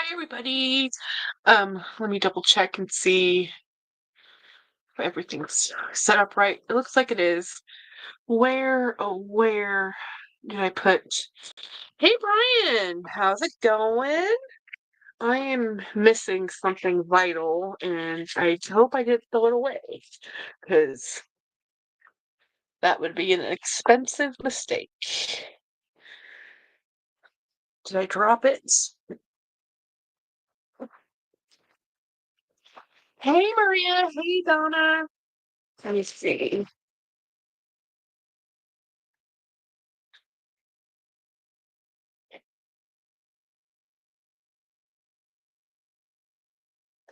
Hi, everybody. Let me double check and see if everything's set up right. It looks like it is. Where did I put? Hey, Brian, how's it going? I am missing something vital, and I hope I didn't throw it away, because that would be an expensive mistake. Did I drop it? Hey, Maria. Hey, Donna. Let me see.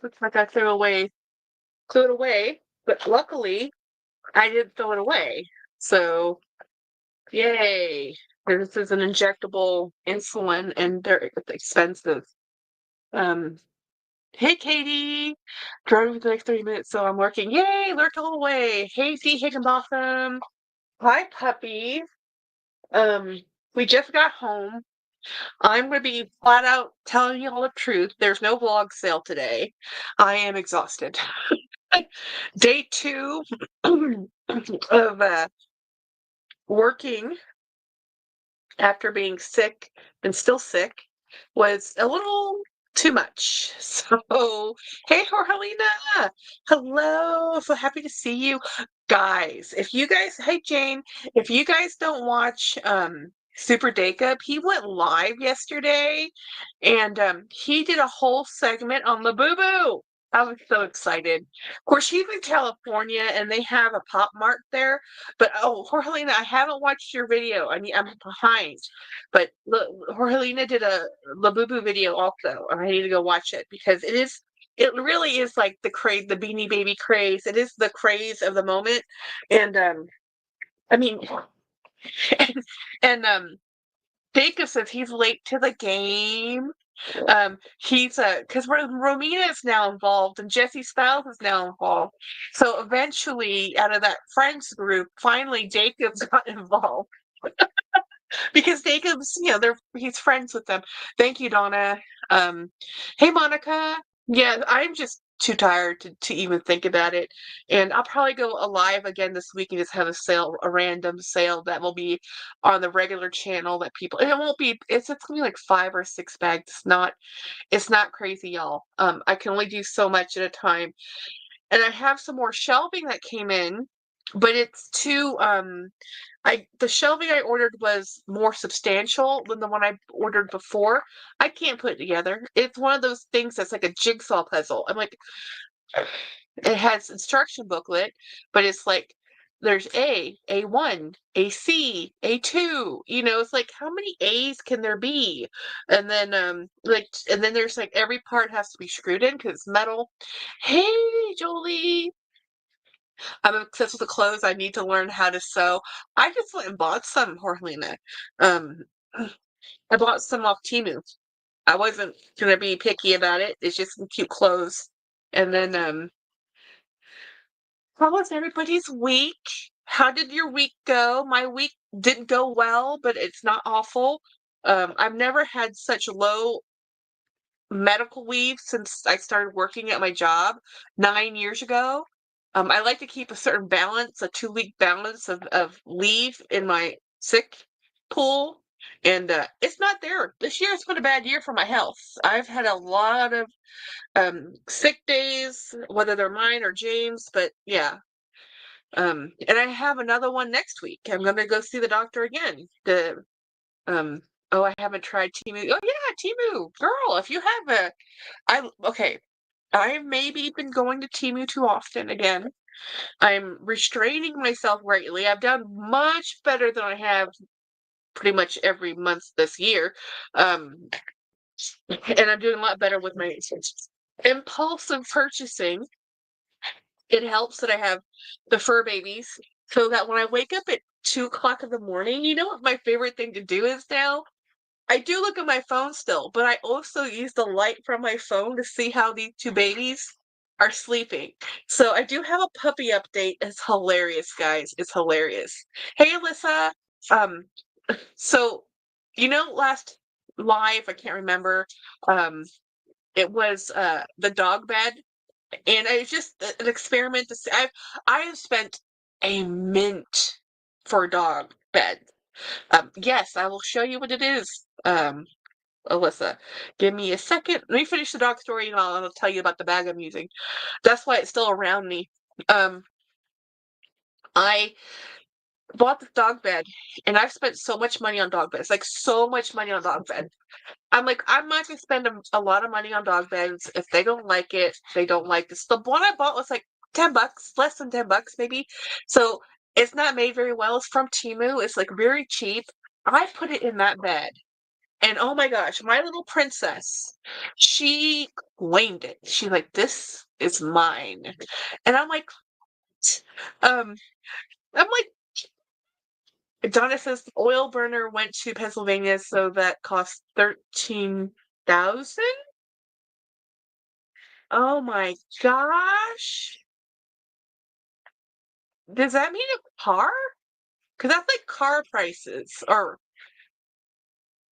Looks like I threw it away, but luckily I didn't throw it away. So, yay. This is an injectable insulin and they're expensive. Um, hey Katie, driving for the next 30 minutes, so I'm working. Yay, lurk all the way. Hey C Higginbotham. Hi puppy. Um, we just got home. I'm gonna be flat out telling you all the truth. There's no vlog sale today. I am exhausted. Day two of working after being sick and still sick was a little too much. So, hey, Jorgelina. Hello. So happy to see you. Guys, hey, Jane, if you guys don't watch Super Dacob, he went live yesterday and he did a whole segment on the boo boo. I was so excited. Of course, he's in California and they have a Pop Mart there. But Jorgelina, I haven't watched your video. I mean, I'm behind. But Jorgelina did a Labubu video also, and I need to go watch it because it really is like the craze, the Beanie Baby craze. It is the craze of the moment, and I mean, and, and Jacob says he's late to the game. He's because Romina is now involved and Jesse Styles is now involved. So eventually, out of that friends group, finally Jacob's got involved because Jacob's, he's friends with them. Thank you, Donna. Hey, Monica. Yeah, I'm just too tired to even think about it. And I'll probably go live again this week and just have a random sale that will be on the regular channel that people, and it won't be, it's gonna be like 5 or 6 bags. It's not crazy, y'all. I can only do so much at a time. And I have some more shelving that came in, but it's too the shelving I ordered was more substantial than the one I ordered before. I can't put it together. It's one of those things that's like a jigsaw puzzle. I'm like, it has instruction booklet, but it's like there's A1, AC, A2. It's like how many A's can there be? And then there's like every part has to be screwed in because it's metal. Hey, Jolie. I'm obsessed with the clothes. I need to learn how to sew. I just went and bought some, Jorgelina. Um, I bought some off Temu. I wasn't gonna be picky about it. It's just some cute clothes. And then, how was everybody's week? How did your week go? My week didn't go well, but it's not awful. I've never had such low medical leave since I started working at my job 9 years ago. I like to keep a certain balance, a 2-week balance of leave in my sick pool, and it's not there. This year has been a bad year for my health. I've had a lot of sick days, whether they're mine or James, but yeah. And I have another one next week. I'm gonna go see the doctor again. Um, oh, I haven't tried Timu. Oh yeah, Timu, girl, if you have okay. I've maybe been going to Timu too often again. I'm restraining myself greatly. I've done much better than I have pretty much every month this year. Um, and I'm doing a lot better with my impulsive purchasing. It helps that I have the fur babies so that when I wake up at 2 o'clock in the morning, you know what my favorite thing to do is now? I do look at my phone still, but I also use the light from my phone to see how these two babies are sleeping. So I do have a puppy update. It's hilarious, guys. It's hilarious. Hey, Alyssa. Um, so last live, I can't remember. Um, It was the dog bed, and it was just an experiment to see. I have spent a mint for a dog bed. Yes, I will show you what it is. Alyssa, give me a second. Let me finish the dog story, and I'll tell you about the bag I'm using. That's why it's still around me. I bought the dog bed, and I've spent so much money on dog beds, like so much money on dog bed. I'm like, I'm not gonna spend a lot of money on dog beds. If they don't like it, they don't like this. The one I bought was like $10, less than $10 maybe. So it's not made very well. It's from Temu. It's like very cheap. I put it in that bed. And oh my gosh, my little princess, she claimed it. She's like, this is mine. And I'm like, um, I'm like, Donna says the oil burner went to Pennsylvania, so that cost 13,000. Oh my gosh. Does that mean a car? Because that's like car prices. Or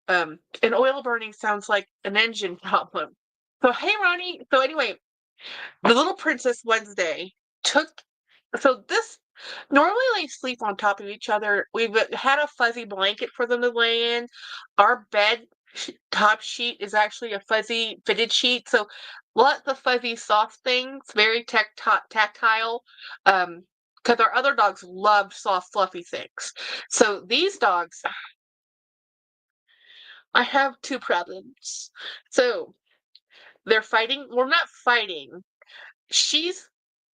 an oil burning sounds like an engine problem. So hey Ronnie. So anyway, the little princess Wednesday took so this normally they sleep on top of each other. We've had a fuzzy blanket for them to lay in. Our bed top sheet is actually a fuzzy fitted sheet, so lots of fuzzy soft things, very tactile. Because our other dogs love soft fluffy things. So these dogs, I have two problems. So they're fighting. We're not fighting. She's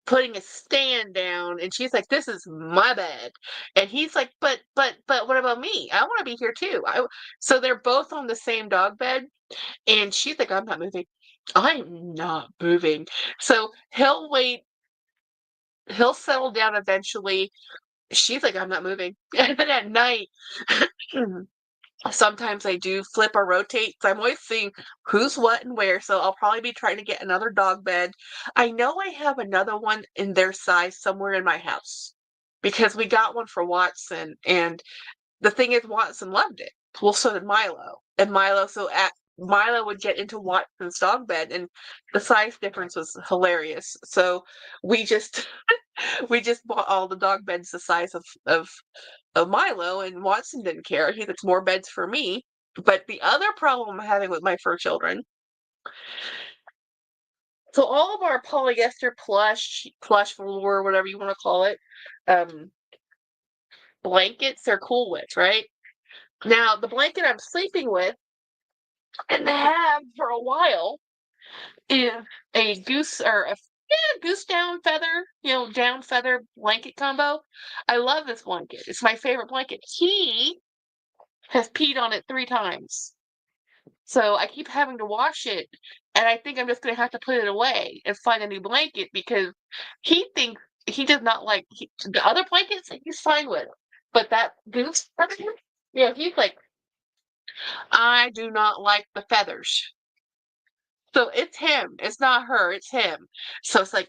putting a stand down and she's like, this is my bed, and he's like, but what about me? I want to be here too. So they're both on the same dog bed, and she's like, I'm not moving. I'm not moving. So he'll wait, he'll settle down eventually. She's like, I'm not moving. And then at night, sometimes I do flip or rotate. So I'm always seeing who's what and where. So I'll probably be trying to get another dog bed. I know I have another one in their size somewhere in my house because we got one for Watson. And the thing is, Watson loved it. Well, so did Milo. And Milo would get into Watson's dog bed, and the size difference was hilarious. So we just we just bought all the dog beds the size of Milo, and Watson didn't care. He thinks more beds for me. But the other problem I'm having with my fur children, so all of our polyester plush velour, whatever you want to call it, um, blankets they're cool with, right? Now the blanket I'm sleeping with and have for a while is a goose down feather, down feather blanket combo. I love this blanket. It's my favorite blanket. He has peed on it 3 times. So I keep having to wash it, and I think I'm just gonna have to put it away and find a new blanket because he thinks he does not like the other blankets he's fine with, but that goose, yeah, he's like, I do not like the feathers. So it's him. It's not her. It's him. So it's like,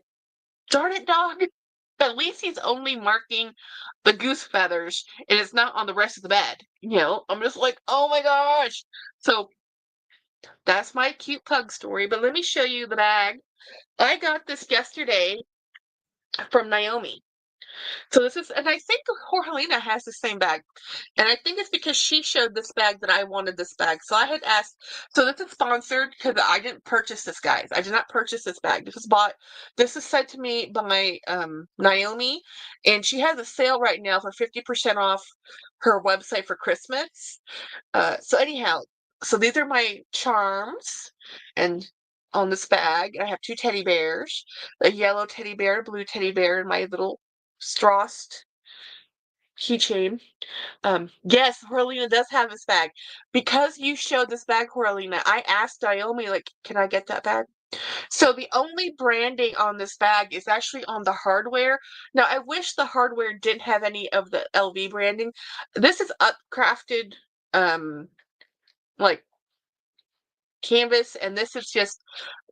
darn it, dog. At least he's only marking the goose feathers, and it's not on the rest of the bed. I'm just like, oh my gosh. So that's my cute pug story, but let me show you the bag. I got this yesterday from Naomi. So this is, and I think Jorgelina has the same bag. And I think it's because she showed this bag that I wanted this bag. So I had asked, so this is sponsored because I didn't purchase this, guys. I did not purchase this bag. This is sent to me by Naomi, and she has a sale right now for 50% off her website for Christmas. So anyhow, so these are my charms, and on this bag, I have 2 teddy bears, a yellow teddy bear, a blue teddy bear, and my little Strassed keychain. Yes, Horlina does have this bag. Because you showed this bag, Horlina, I asked Naomi, like, can I get that bag? So the only branding on this bag is actually on the hardware. Now, I wish the hardware didn't have any of the LV branding. This is upcrafted, like canvas, and this is just,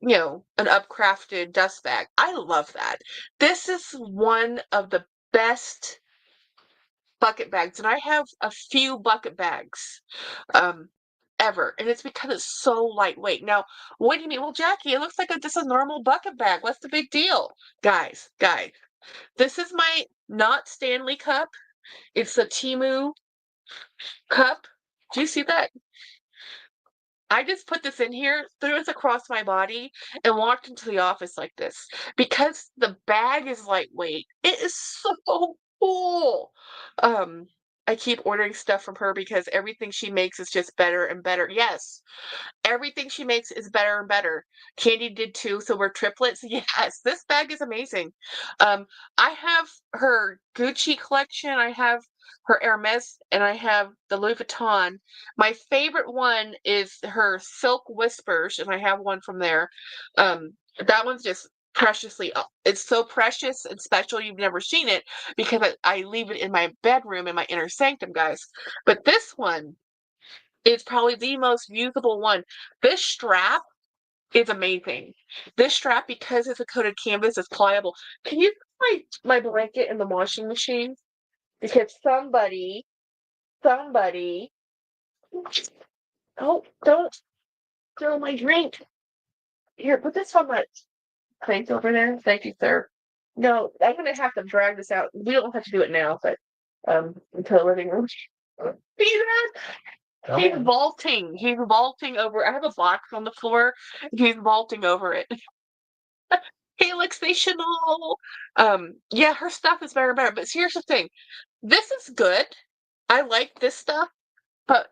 an upcrafted dust bag. I love that. This is one of the best bucket bags, and I have a few bucket bags. Um, ever, and it's because it's so lightweight. Now, what do you mean? Well, Jackie, it looks like just a normal bucket bag. What's the big deal? Guys, this is my not Stanley cup. It's a Timu cup. Do you see that? I just put this in here, threw it across my body, and walked into the office like this. Because the bag is lightweight, it is so cool. Um, I keep ordering stuff from her because everything she makes is just better and better. Yes, everything she makes is better and better. Candy did too, so we're triplets. Yes, this bag is amazing. Um, I have her Gucci collection, I have her Hermes, and I have the Louis Vuitton. My favorite one is her Silk Whispers, and I have one from there. That one's just preciously, it's so precious and special you've never seen it because I leave it in my bedroom in my inner sanctum, guys. But this one is probably the most usable one. This strap is amazing. This strap, because it's a coated canvas, is pliable. Can you put my blanket in the washing machine? Because somebody, oh, don't throw my drink. Here, put this on my plate over there. Thank you, sir. No, I'm gonna have to drag this out. We don't have to do it now, but into the living room. See that? He's vaulting. He's vaulting over. I have a box on the floor. He's vaulting over it. Hey, Luxational. Yeah, her stuff is better and better. But here's the thing. This is good. I like this stuff, but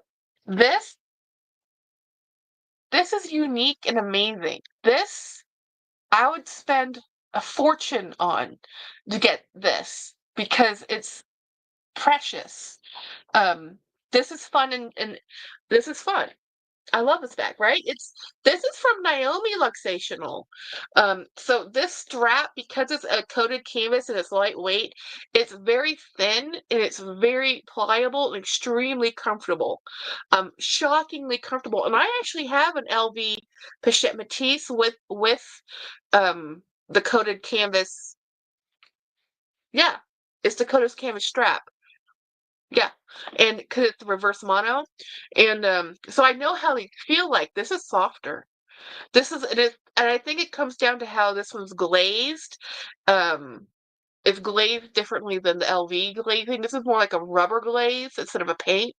this this is unique and amazing. This I would spend a fortune on to get this because it's precious. Um, this is fun and this is fun. I love this bag, right? This is from Naomi Luxational. So this strap, because it's a coated canvas and it's lightweight, it's very thin and it's very pliable and extremely comfortable. Shockingly comfortable. And I actually have an LV Pochette Matisse with the coated canvas. Yeah, it's the coated canvas strap. Yeah, and because it's reverse mono, and so I know how they feel like. This is softer. And I think it comes down to how this one's glazed. Um, it's glazed differently than the LV glazing. This is more like a rubber glaze instead of a paint.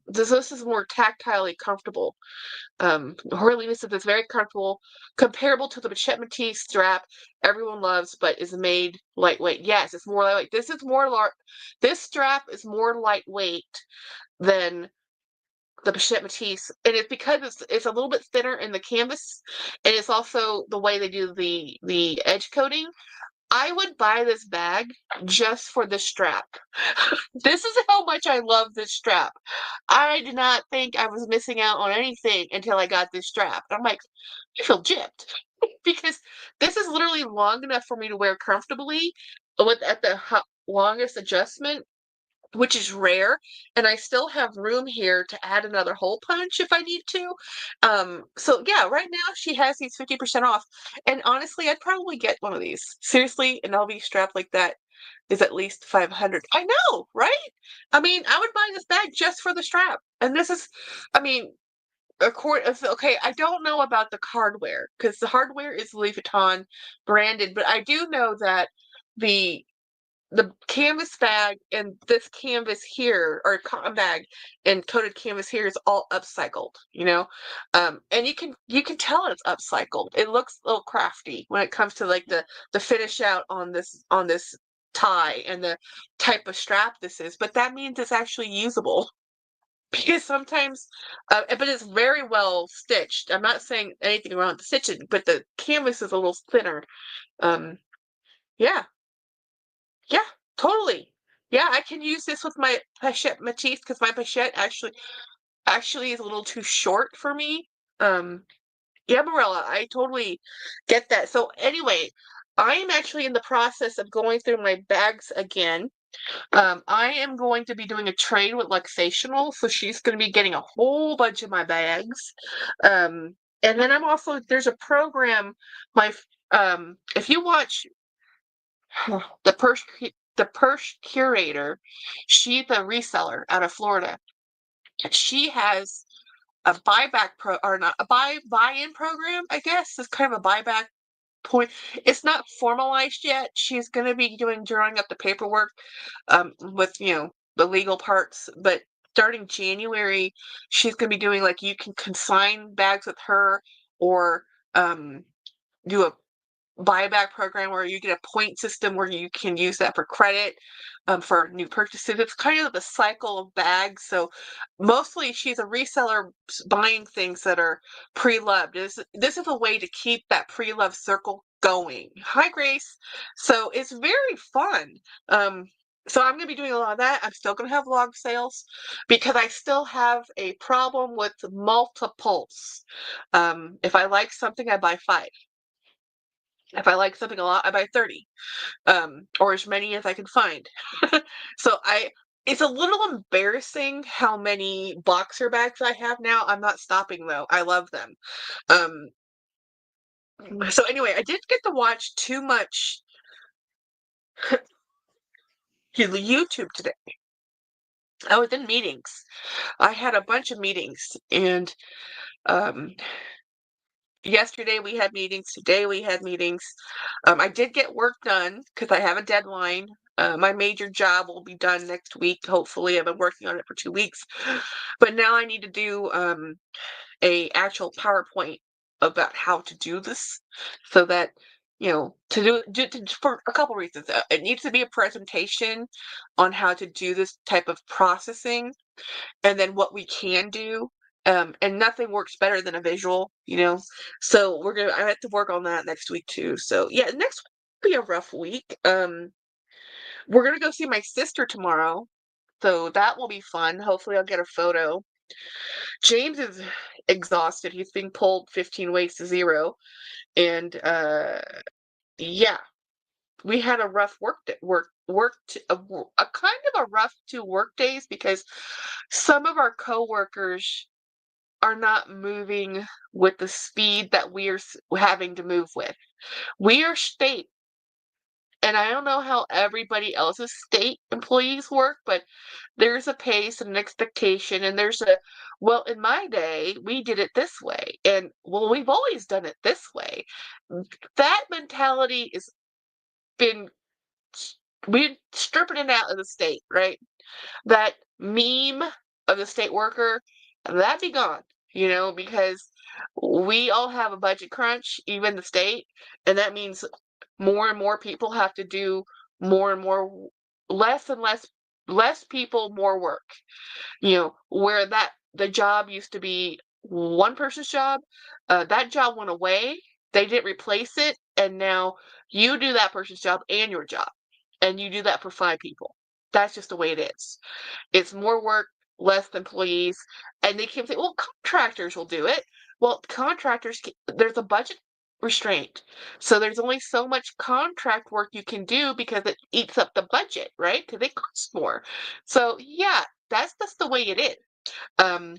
This is more tactilely comfortable. Horlina said it's very comfortable, comparable to the Machette Matisse strap everyone loves, but is made lightweight. Yes, it's more lightweight. This strap is more lightweight than the Machette Matisse, and it's because it's a little bit thinner in the canvas, and it's also the way they do the edge coating. I would buy this bag just for the strap. This is how much I love this strap. I did not think I was missing out on anything until I got this strap. I'm like, I feel gypped because this is literally long enough for me to wear comfortably with at the longest adjustment, which is rare, and I still have room here to add another hole punch if I need to. So yeah, right now she has these 50% off, and honestly, I'd probably get one of these. Seriously, an LV strap like that is at least 500. I know, right? I mean, I would buy this bag just for the strap, and this is, I mean, okay, I don't know about the hardware because the hardware is Louis Vuitton branded, but I do know that the the canvas bag and this canvas here, or cotton bag and coated canvas here, is all upcycled, and you can tell it's upcycled. It looks a little crafty when it comes to like the finish out on this tie and the type of strap this is, but that means it's actually usable. Because sometimes, but it's very well stitched. I'm not saying anything wrong with the stitching, but the canvas is a little thinner. Um, yeah, yeah, totally. Yeah, I can use this with my Pochette Matisse because my Pochette actually is a little too short for me. Um, yeah, Marilla, I totally get that. So anyway, I am actually in the process of going through my bags again. I am going to be doing a trade with Luxational, so she's going to be getting a whole bunch of my bags. And then there's a program, if you watch the Purse Curator, she's a reseller out of Florida. She has a buyback or not a buy-in program, I guess. It's kind of a buyback point. It's not formalized yet. She's going to be drawing up the paperwork with, the legal parts, but starting January, she's going to be doing like you can consign bags with her or do a buyback program where you get a point system where you can use that for credit for new purchases. It's kind of the cycle of bags. So mostly she's a reseller buying things that are pre-loved. This is a way to keep that pre-loved circle going. Hi, Grace. So it's very fun. So I'm going to be doing a lot of that. I'm still going to have log sales because I still have a problem with multiples. If I like something, I buy 5. If I like something a lot, I buy 30, or as many as I can find. So it's a little embarrassing how many boxer bags I have now. I'm not stopping though. I love them. Um, so anyway, I didn't get to watch too much YouTube today. I was in meetings. I had a bunch of meetings, and um, yesterday we had meetings. Today we had meetings. I did get work done because I have a deadline. My major job will be done next week. Hopefully, I've been working on it for 2 weeks, but now I need to do a actual PowerPoint about how to do this, so that for a couple reasons. It needs to be a presentation on how to do this type of processing, and then what we can do. And nothing works better than a visual. So I have to work on that next week too. So yeah, next week will be a rough week. We're gonna go see my sister tomorrow, so that will be fun. Hopefully I'll get a photo. James is exhausted. He's being pulled 15 ways to zero. And yeah, we had a rough a kind of a rough 2 work days because some of our coworkers are not moving with the speed that we are having to move with. We are state, and I don't know how everybody else's state employees work, but there's a pace and an expectation, and well, in my day, we did it this way, and well, we've always done it this way. That mentality is been, we're stripping it out of the state, right? That meme of the state worker, that be gone, because we all have a budget crunch, even the state, and that means more and more people have to do more and more, less and less people, more work. Where the job used to be one person's job, that job went away. They didn't replace it, and now you do that person's job and your job, and you do that for 5 people. That's just the way it is. It's more work, less employees, and they can say, well, contractors will do it. Well, there's a budget restraint. So there's only so much contract work you can do because it eats up the budget, right? Because they cost more. So yeah, that's just the way it is. Um,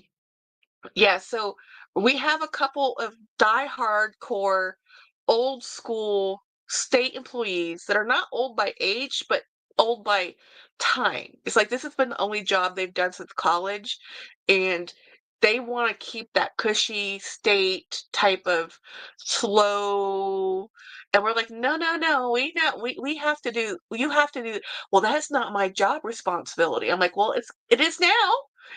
yeah, so we have a couple of die-hardcore, old school state employees that are not old by age, but old by time. It's like this has been the only job they've done since college, and they want to keep that cushy state type of slow. And we're like, no, no, no, we have to do, you have to do, well, that's not my job responsibility. I'm like, well, it is now,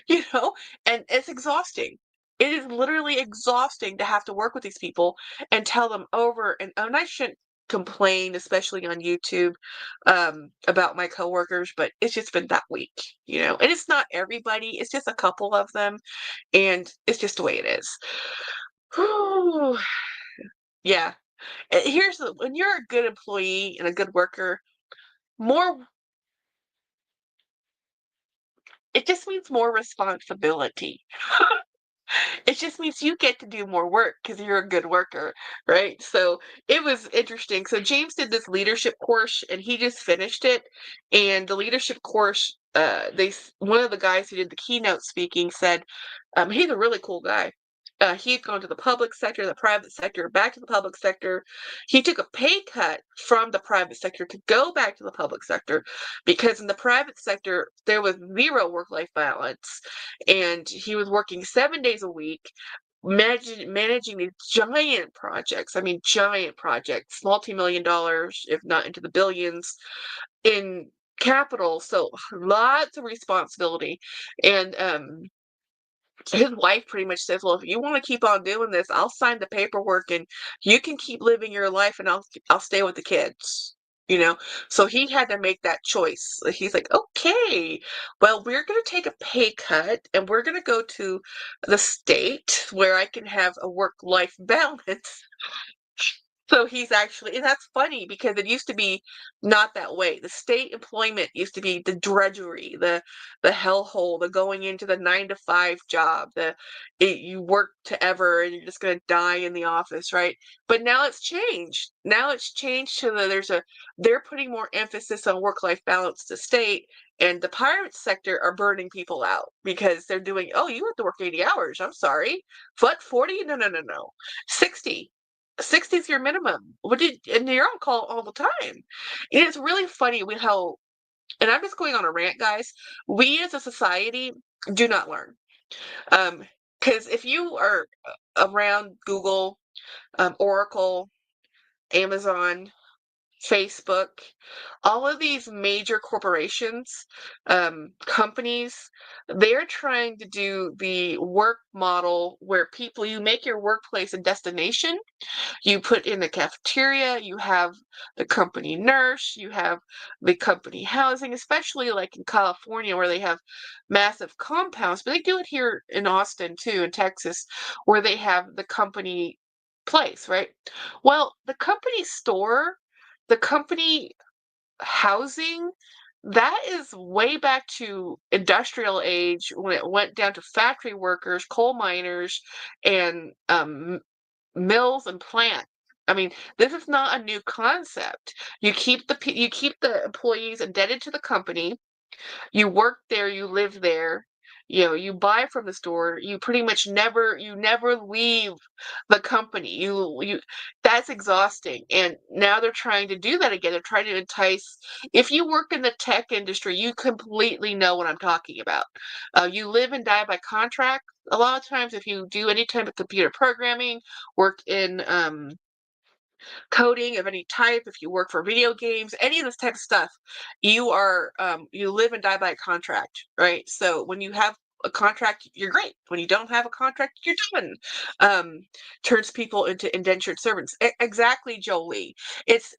you know, and it's exhausting. It is literally exhausting to have to work with these people and tell them over and I shouldn't complain, especially on YouTube, about my coworkers, but it's just been that week. And it's not everybody, it's just a couple of them, and it's just the way it is. Whew. Yeah. When you're a good employee and a good worker, more it just means more responsibility. It just means you get to do more work because you're a good worker, right? So it was interesting. So James did this leadership course and he just finished it. And the leadership course, one of the guys who did the keynote speaking said, he's a really cool guy. He'd gone to the public sector, the private sector, back to the public sector. He took a pay cut from the private sector to go back to the public sector because in the private sector, there was zero work-life balance. And he was working 7 days a week, managing these giant projects. I mean, giant projects, multi-million dollars, if not into the billions, in capital. So lots of responsibility. And his wife pretty much says, "Well, if you want to keep on doing this, I'll sign the paperwork and you can keep living your life and I'll stay with the kids." You know, so he had to make that choice. He's like, "Okay, well, we're going to take a pay cut and we're going to go to the state where I can have a work-life balance." So he's actually, and that's funny because it used to be not that way. The state employment used to be the drudgery, the hellhole, the going into the 9 to 5 job, you work to ever and you're just going to die in the office, right? But now it's changed. Now it's changed to they're putting more emphasis on work-life balance to state, and the private sector are burning people out because they're doing, oh, you have to work 80 hours. I'm sorry. What, 40? No, no, no, no. 60. 60 is your minimum. And you're on call all the time. And it's really funny how, and I'm just going on a rant, guys. We as a society do not learn. Because if you are around Google, Oracle, Amazon, Facebook, all of these major corporations, companies, they're trying to do the work model where you make your workplace a destination. You put in the cafeteria, you have the company nurse, you have the company housing, especially like in California where they have massive compounds, but they do it here in Austin too, in Texas, where they have the company place, right? Well, the company store, the company housing, that is way back to industrial age when it went down to factory workers, coal miners, and mills and plants. I mean, this is not a new concept. You keep the employees indebted to the company. You work there, you live there. You know, you buy from the store. You pretty much never leave the company. That's exhausting. And now they're trying to do that again. They're trying to entice. If you work in the tech industry, you completely know what I'm talking about. You live and die by contract. A lot of times, if you do any type of computer programming, work in coding of any type, if you work for video games, any of this type of stuff, you live and die by a contract, right? So when you have a contract, you're great. When you don't have a contract, you're done. Um, Turns people into indentured servants. Exactly, Jolie. It's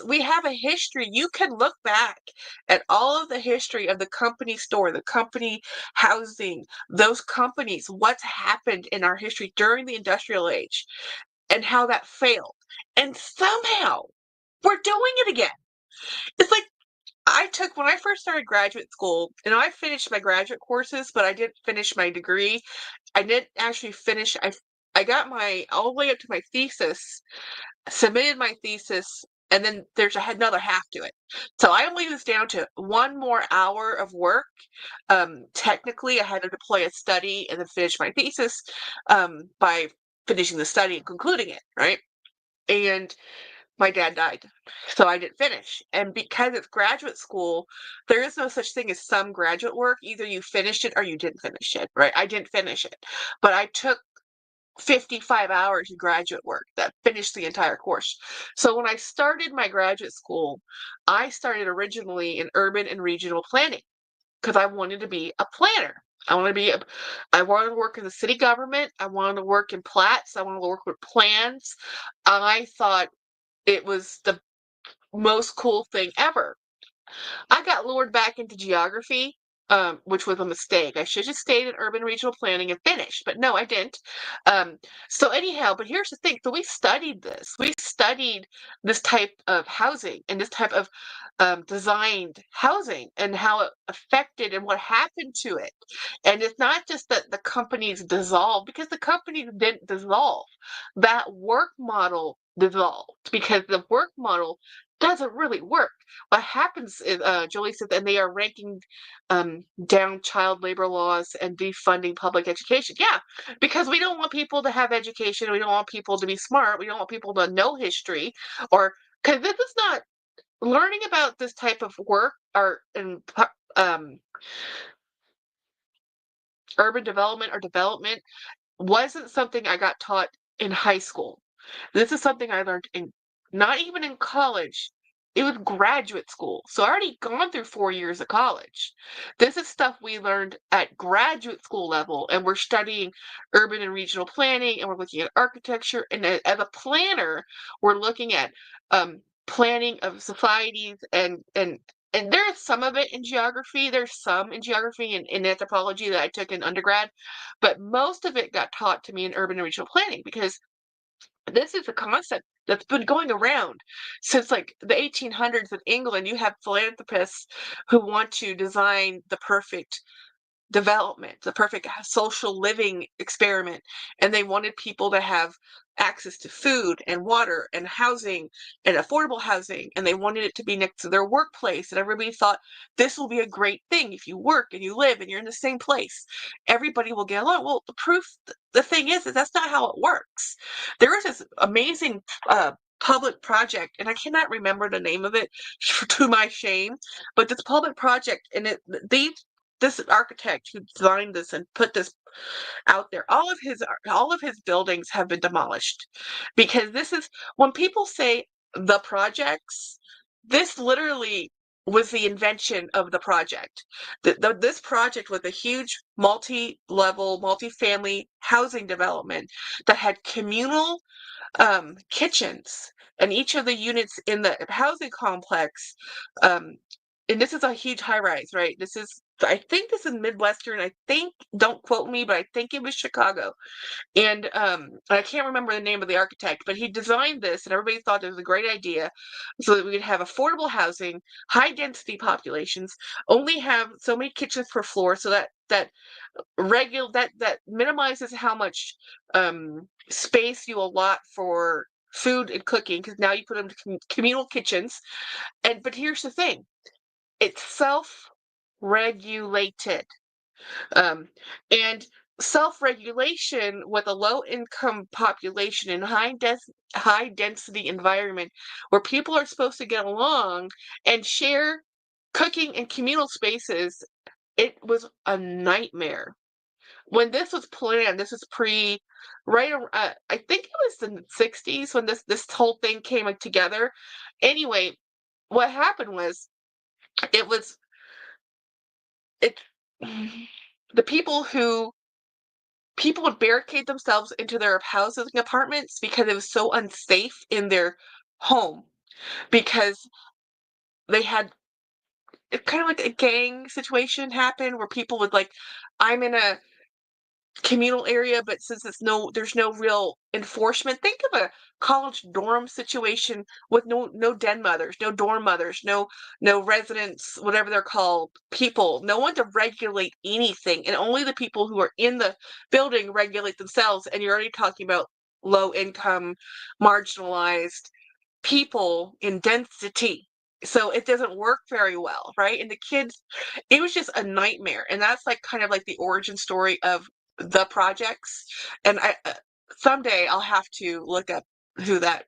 we have a history. You can look back at all of the history of the company store, the company housing, those companies, what's happened in our history during the industrial age and how that failed. And somehow we're doing it again. It's like when I first started graduate school, and I finished my graduate courses, but I didn't finish my degree. I didn't actually finish. I got all the way up to my thesis, submitted my thesis, and then I had another half to it. So I only was down to one more hour of work. Technically, I had to deploy a study and then finish my thesis by finishing the study and concluding it, right? And my dad died, so I didn't finish. And because it's graduate school, there is no such thing as some graduate work. Either you finished it or you didn't finish it, right? I didn't finish it, but I took 55 hours of graduate work that finished the entire course. So when I started my graduate school, I started originally in urban and regional planning because I wanted to be a planner. I wanted to work in the city government. I wanted to work in plats. I wanted to work with plans. I thought it was the most cool thing ever. I got lured back into geography, which was a mistake. I should have stayed in urban regional planning and finished, but no, I didn't. Um, so anyhow, but here's the thing. So we studied this. We studied this type of housing and this type of designed housing and how it affected and what happened to it. And it's not just that the companies dissolved, because the companies didn't dissolve. That work model dissolved because the work model doesn't really work. What happens is, Jolie said, and they are ranking down child labor laws and defunding public education. Yeah, because we don't want people to have education. We don't want people to be smart. We don't want people to know history, or because this is not learning about this type of work or in um, urban development or development wasn't something I got taught in high school. This is something I learned in not even in college. It was graduate school. So I already gone through 4 years of college. This is stuff we learned at graduate school level, and we're studying urban and regional planning, and we're looking at architecture. And as a planner, we're looking at planning of societies and there's some of it in geography. There's some in geography and in anthropology that I took in undergrad, but most of it got taught to me in urban and regional planning because this is a concept that's been going around since like the 1800s in England. You have philanthropists who want to design the perfect development, the perfect social living experiment. And they wanted people to have access to food and water and housing and affordable housing. And they wanted it to be next to their workplace. And everybody thought this will be a great thing. If you work and you live and you're in the same place, everybody will get along. Well, the proof, the thing is that's not how it works. There is this amazing public project, and I cannot remember the name of it to my shame, but this public project, and this architect who designed this and put this out there, all of his buildings have been demolished because this is when people say the projects, this literally was the invention of the project. This project was a huge multi-level, multi-family housing development that had communal kitchens, and each of the units in the housing complex, um, and this is a huge high rise, right? I think this is Midwestern. I think, don't quote me, but I think it was Chicago. And I can't remember the name of the architect, but he designed this, and everybody thought it was a great idea, so that we could have affordable housing, high density populations, only have so many kitchens per floor, so that minimizes how much space you allot for food and cooking, because now you put them to communal kitchens. But here's the thing, it's self-regulated. um, and self-regulation with a low income population in high density environment where people are supposed to get along and share cooking and communal spaces, it was a nightmare. When this was planned, this is I think it was the 60s when this whole thing came together. Anyway, what happened was it was it the people would barricade themselves into their housing apartments because it was so unsafe in their home, because they had it kind of like a gang situation happen where people would like, I'm in a communal area, but since there's no real enforcement. Think of a college dorm situation with no den mothers, no dorm mothers, no residents, whatever they're called, people, no one to regulate anything, and only the people who are in the building regulate themselves. And you're already talking about low income, marginalized people in density. So it doesn't work very well, right? And the kids, it was just a nightmare. And that's like kind of like the origin story of the projects. And I someday I'll have to look up who that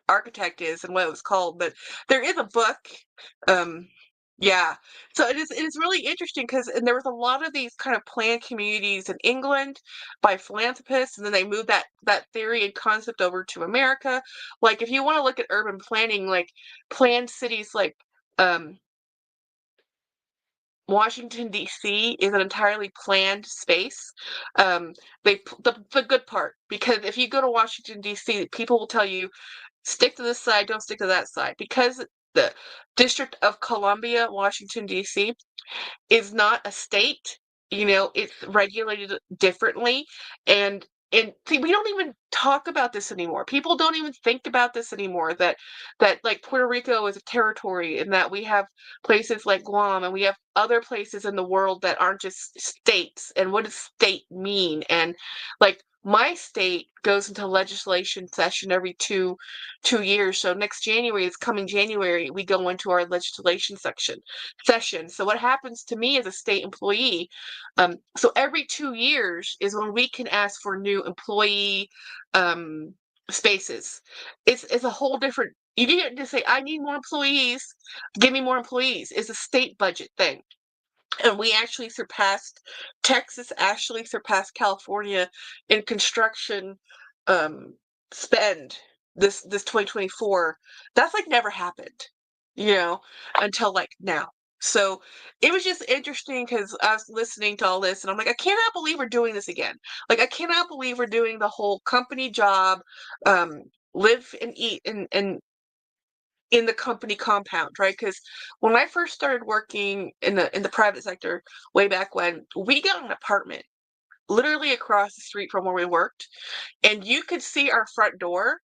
architect is and what it was called, but there is a book. Um, yeah, so it is really interesting because, and there was a lot of these kind of planned communities in England by philanthropists, and then they moved that theory and concept over to America. Like if you want to look at urban planning, like planned cities like um, Washington, D.C. is an entirely planned space. The good part, because if you go to Washington, D.C., people will tell you stick to this side, don't stick to that side. Because the District of Columbia, Washington, D.C., is not a state, it's regulated differently. And see, we don't even talk about this anymore. People don't even think about this anymore, that like Puerto Rico is a territory, and that we have places like Guam, and we have other places in the world that aren't just states. And what does state mean? And like my state goes into legislation session every two years. So next January, it's coming January, we go into our legislation session. So what happens to me as a state employee? So every 2 years is when we can ask for new employee um, spaces. It's a whole different. You didn't just say, I need more employees, give me more employees. It's a state budget thing. And we actually surpassed, Texas actually surpassed California in construction um, spend this 2024. That's like never happened, you know, until like now. So it was just interesting because I was listening to all this and I'm like, I cannot believe we're doing this again. Like, I cannot believe we're doing the whole company job, um, live and eat and in the company compound, right? Because when I first started working in the private sector way back when, we got an apartment literally across the street from where we worked, and you could see our front door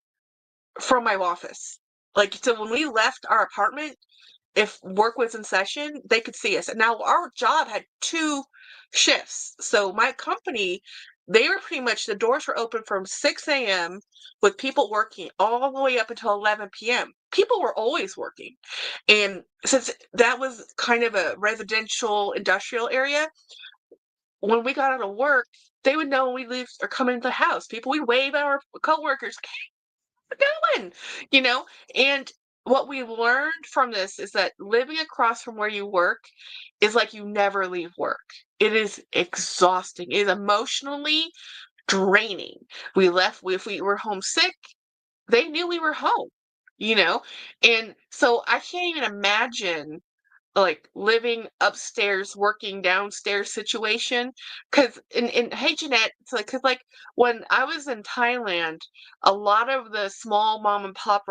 from my office. Like, so when we left our apartment, if work was in session, they could see us. And now our job had two shifts. So my company, they were pretty much, the doors were open from 6 a.m. with people working all the way up until 11 p.m. People were always working. And since that was kind of a residential industrial area, when we got out of work, they would know when we leave or come into the house. People, we wave at our coworkers, going, you know? And what we learned from this is that living across from where you work is like you never leave work. It is exhausting. It is emotionally draining. If we were homesick, they knew we were home, you know? And so I can't even imagine like living upstairs, working downstairs situation. Cause in Hey Jeanette, it's like, cause like when I was in Thailand, a lot of the small mom and pop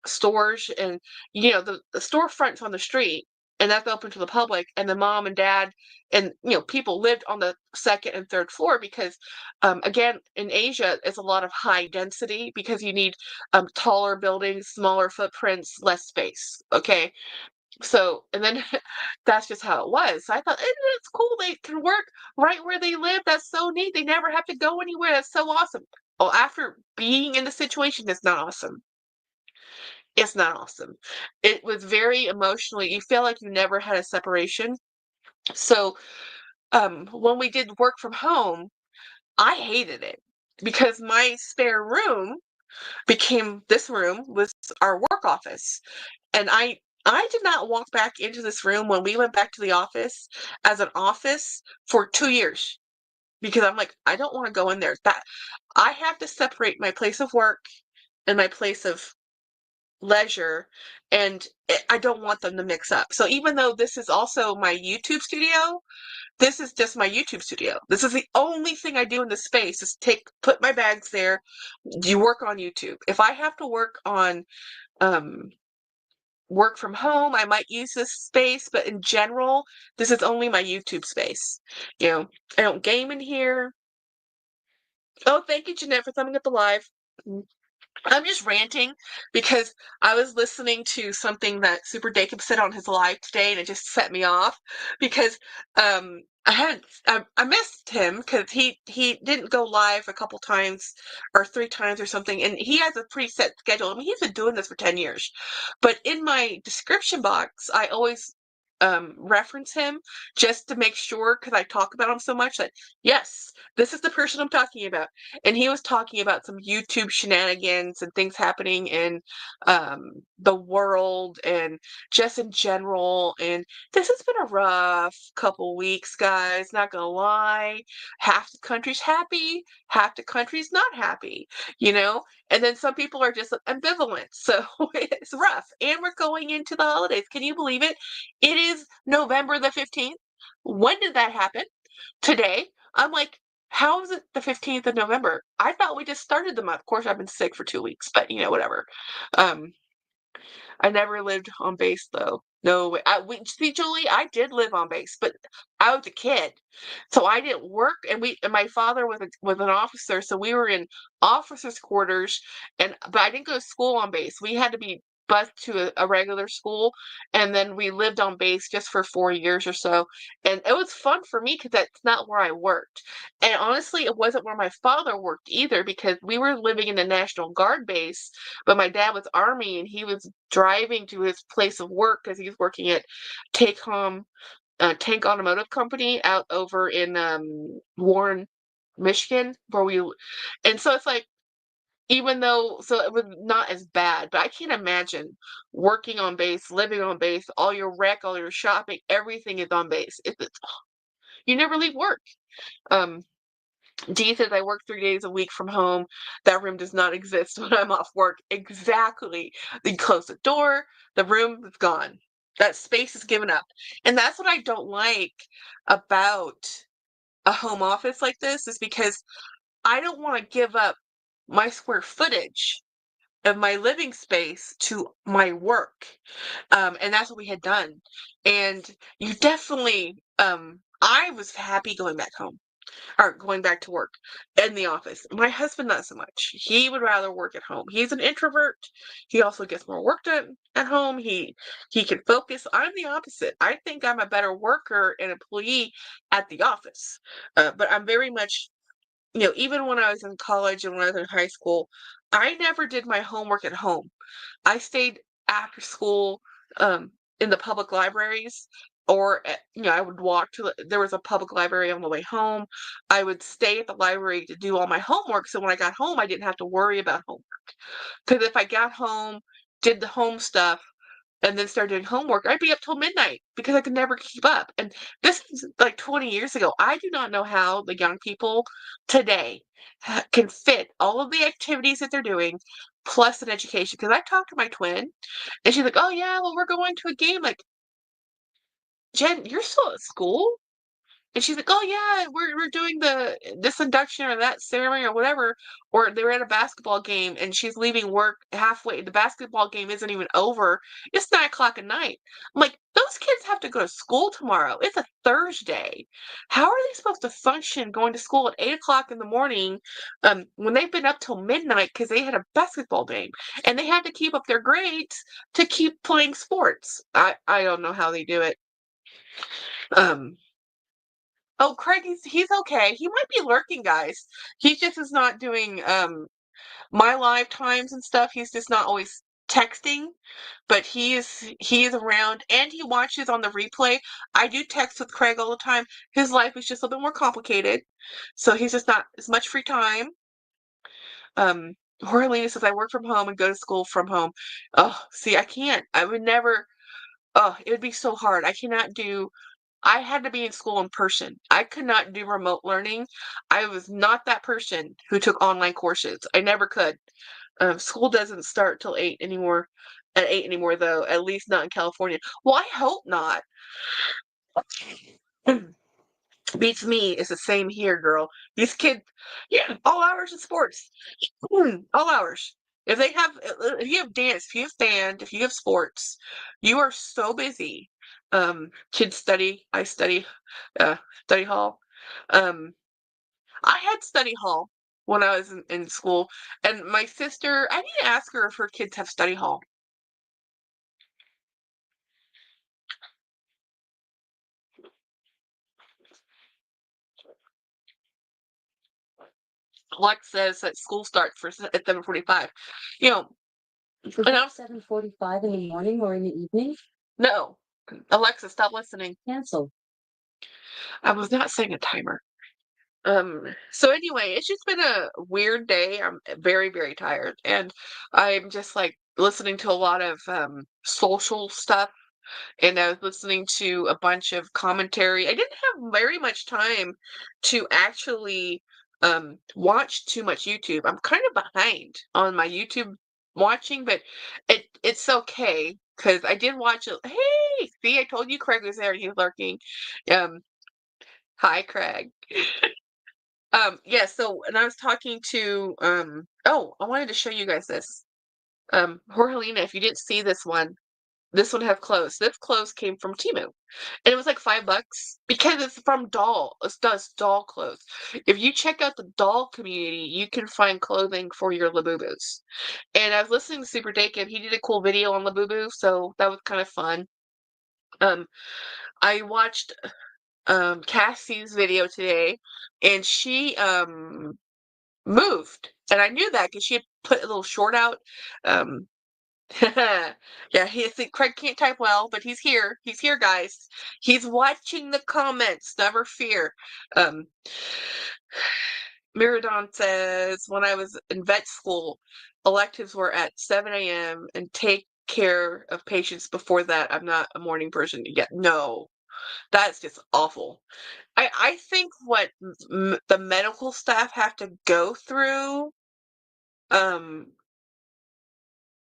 stores and, you know, the storefronts on the street and that's open to the public and the mom and dad and, you know, people lived on the second and third floor because, again, in Asia, it's a lot of high density because you need, taller buildings, smaller footprints, less space. Okay. So, and then that's just how it was. So I thought, it's cool. They can work right where they live. That's so neat. They never have to go anywhere. That's so awesome. Well, after being in the situation, it's not awesome. It's not awesome. It was very emotionally, you feel like you never had a separation. So, when we did work from home, I hated it because my spare room became this room was our work office. And I did not walk back into this room when we went back to the office as an office for 2 years because I'm like, I don't want to go in there. That I have to separate my place of work and my place of leisure, and I don't want them to mix up. So even though this is also my YouTube studio, this is just my YouTube studio. This is the only thing I do in this space is put my bags there. You work on YouTube. If I have to um work from home, I might use this space, but in general, this is only my YouTube space. You know, I don't game in here. Oh, thank you, Jeanette, for thumbing up the live. I'm just ranting because I was listening to something that Super Dacob said on his live today, and it just set me off because I missed him because he didn't go live a couple times or 3 times or something, and he has a preset schedule. I mean, he's been doing this for 10 years, but in my description box, I always reference him just to make sure because I talk about him so much that yes, this is the person I'm talking about. And he was talking about some YouTube shenanigans and things happening in the world and just in general. And this has been a rough couple weeks, guys. Not gonna lie. Half the country's happy, half the country's not happy, you know? And then some people are just ambivalent. So it's rough. And we're going into the holidays. Can you believe it? It is November the 15th. When did that happen? Today. I'm like, how is it the 15th of November? I thought we just started the month. Of course, I've been sick for 2 weeks, but you know, whatever. Um, I never lived on base though. No way. See, Julie, I did live on base, but I was a kid, so I didn't work. And my father was an officer, so we were in officers' quarters. But I didn't go to school on base. We had to be bus to a regular school, and then we lived on base just for 4 years or so, and it was fun for me because that's not where I worked, and honestly, it wasn't where my father worked either because we were living in the National Guard base, but my dad was Army, and he was driving to his place of work because he was working at Take-Home Tank Automotive Company out over in, Warren, Michigan, where we and so it's like, even though so it was not as bad, but I can't imagine working on base, living on base, all your rec, all your shopping, everything is on base. It's you never leave work. Um, Dee says I work 3 days a week from home. That room does not exist when I'm off work. Exactly. You close the door, the room is gone. That space is given up. And that's what I don't like about a home office like this is because I don't want to give up my square footage of my living space to my work. And that's what we had done. And you definitely, I was happy going back home or going back to work in the office. My husband, not so much. He would rather work at home. He's an introvert. He also gets more work done at home. He can focus. I'm the opposite. I think I'm a better worker and employee at the office. But I'm very much, even when I was in college and when I was in high school, I never did my homework at home. I stayed after school um, in the public libraries, or I would walk to there was a public library on the way home. I would stay at the library to do all my homework, so when I got home, I didn't have to worry about homework. Because if I got home, did the home stuff, and then started doing homework, I'd be up till midnight because I could never keep up. And this is like 20 years ago. I do not know how the young people today can fit all of the activities that they're doing plus an education. Because I talked to my twin and she's like, oh, yeah, well, we're going to a game. Like, Jen, you're still at school? And she's like, "Oh yeah, we're doing this induction or that ceremony or whatever." Or they're at a basketball game and she's leaving work halfway. The basketball game isn't even over. It's 9 o'clock at night. I'm like, those kids have to go to school tomorrow. It's a Thursday. How are they supposed to function going to school at 8 o'clock in the morning when they've been up till midnight because they had a basketball game and they had to keep up their grades to keep playing sports? I don't know how they do it. Um, Oh, Craig, he's okay. He might be lurking, guys. He just is not doing my live times and stuff. He's just not always texting, but he is around and he watches on the replay. I do text with Craig all the time. His life is just a little bit more complicated, so he's just not as much free time. Jorgelina says I work from home and go to school from home. Oh, see, I can't. I would never. Oh, it would be so hard. I had to be in school in person. I could not do remote learning. I was not that person who took online courses. I never could. School doesn't start till 8 anymore. At 8 anymore, though. At least not in California. Well, I hope not. Beats me. It's the same here, girl. These kids, yeah, all hours of sports. All hours. If you have dance, if you have band, if you have sports, you are so busy. Kids study. I study. Study hall. Um, I had study hall when I was in school, and my sister. I need to ask her if her kids have study hall. Lex says that school starts at 7:45. You know, Is and it 7:45 in the morning or in the evening? no, Alexa, stop listening. Cancel. I was not setting a timer. So anyway, it's just been a weird day. I'm very, very tired. And I'm just like listening to a lot of social stuff. And I was listening to a bunch of commentary. I didn't have very much time to actually watch too much YouTube. I'm kind of behind on my YouTube watching, but it's okay because I did watch it. Hey, see, I told you Craig was there and he was lurking. Um, Hi, Craig. Yeah, so and I was talking to oh, I wanted to show you guys this. Jorgelina, if you didn't see this one. This one has clothes. This clothes came from Temu. And it was like $5 because it's from doll. It does doll clothes. If you check out the doll community, you can find clothing for your Labubus. And I was listening to Super Dacob. He did a cool video on Labubu, so that was kind of fun. Um, I watched Cassie's video today, and she moved, and I knew that because she had put a little short out. Um, yeah, Craig can't type well, but he's here. He's here, guys. He's watching the comments. Never fear. Um, Miradon says, when I was in vet school, electives were at 7 a.m. and take care of patients before that. I'm not a morning person yet. No, that's just awful. I think what the medical staff have to go through um,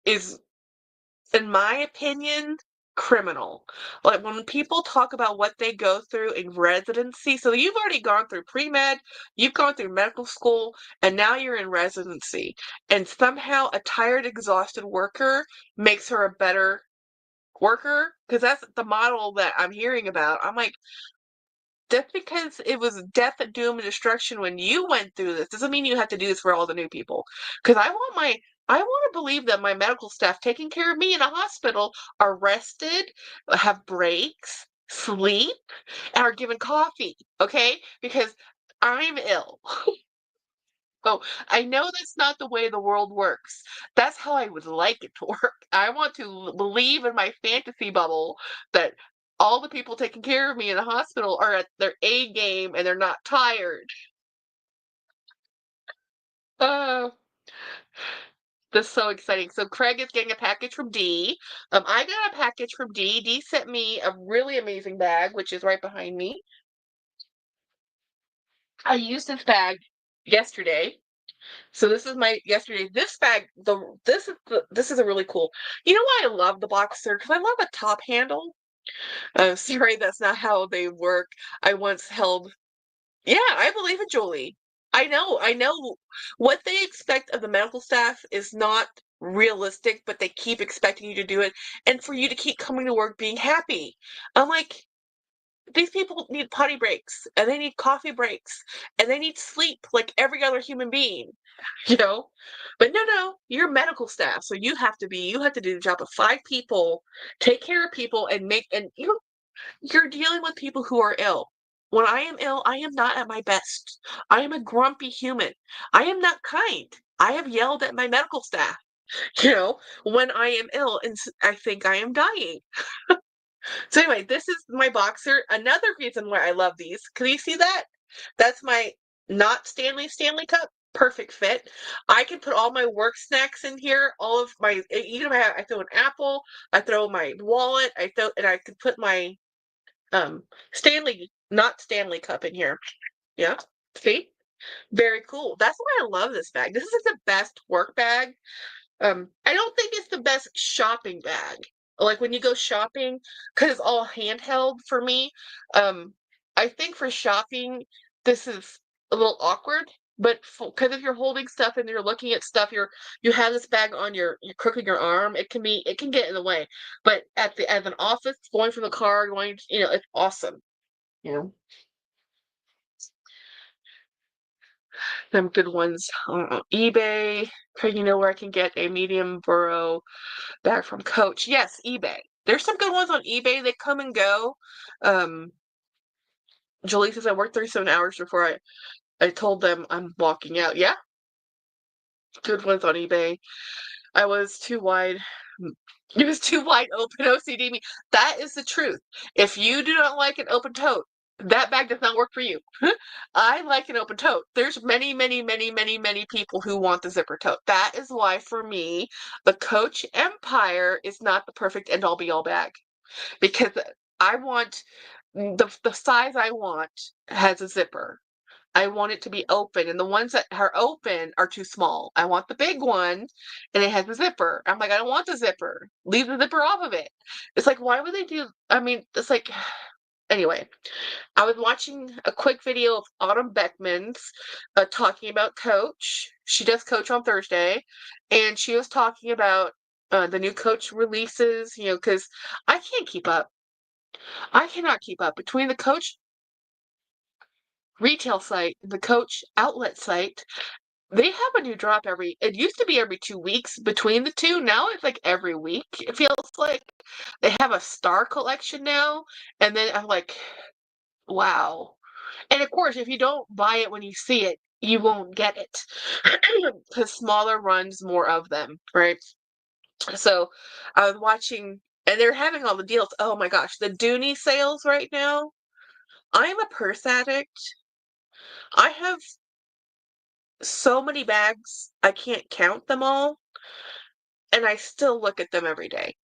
is, in my opinion, criminal. Like when people talk about what they go through in residency, so you've already gone through pre-med, you've gone through medical school, and now you're in residency. And somehow a tired, exhausted worker makes her a better worker, because that's the model that I'm hearing about. I'm like, just because it was death and doom and destruction when you went through this doesn't mean you have to do this for all the new people. Because I want to believe that my medical staff taking care of me in a hospital are rested, have breaks, sleep, and are given coffee. Okay, because I'm ill. Oh, I know that's not the way the world works. That's how I would like it to work. I want to believe in my fantasy bubble that all the people taking care of me in the hospital are at their A game and they're not tired. Uh, that's so exciting. So Craig is getting a package from D. I got a package from D. D sent me a really amazing bag, which is right behind me. I used this bag yesterday. So this is my yesterday. This bag, this is a really cool. You know why I love the boxer? Because I love a top handle. Sorry, that's not how they work. I once held. Yeah, I believe in Julie. I know. What they expect of the medical staff is not realistic, but they keep expecting you to do it, and for you to keep coming to work being happy. I'm like, these people need potty breaks, and they need coffee breaks, and they need sleep like every other human being. you know but no, you're medical staff, so you have to do the job of 5 people, take care of people, and you're dealing with people who are ill. When I am ill, I am not at my best. I am a grumpy human. I am not kind. I have yelled at my medical staff when I am ill, and I think I am dying. So anyway, this is my boxer. Another reason why I love these. Can you see that? That's my not Stanley cup. Perfect fit. I can put all my work snacks in here. All of my, even if I throw an apple, I throw my wallet, and I could put my not Stanley cup in here. Yeah. See? Very cool. That's why I love this bag. This is the best work bag. I don't think it's the best shopping bag. Like when you go shopping, because it's all handheld for me. Um, I think for shopping, this is a little awkward. But because if you're holding stuff and you're looking at stuff, you have this bag on you're crooking your arm. It can get in the way. But at an office, going from the car, it's awesome. You know, some good ones on eBay. You know where I can get a medium burrow back from Coach. Yes, eBay. There's some good ones on eBay. They come and go. Um, Julie says I worked 37 hours before I told them I'm walking out. Yeah, good ones on eBay. I was too wide. It was too wide open OCD me. That is the truth. If you do not like an open tote, that bag does not work for you. I like an open tote. There's many, many, many, many, many people who want the zipper tote. That is why, for me, the Coach Empire is not the perfect end all be all bag. Because I want the size I want has a zipper. I want it to be open, and the ones that are open are too small. I want the big one, and it has a zipper. I'm like, I don't want the zipper. Leave the zipper off of it. It's like, why would they do? I mean, it's like, anyway. I was watching a quick video of Autumn Beckman's talking about Coach. She does Coach on Thursday, and she was talking about the new Coach releases, because I can't keep up. I cannot keep up between the Coach retail site, the Coach outlet site. They have a new drop it used to be every 2 weeks between the two. Now it's like every week. It feels like they have a star collection now. And then I'm like, wow. And of course, if you don't buy it when you see it, you won't get it because smaller runs more of them, right? So I was watching, and they're having all the deals. Oh my gosh, the Dooney sales right now. I'm a purse addict. I have so many bags, I can't count them all, and I still look at them every day.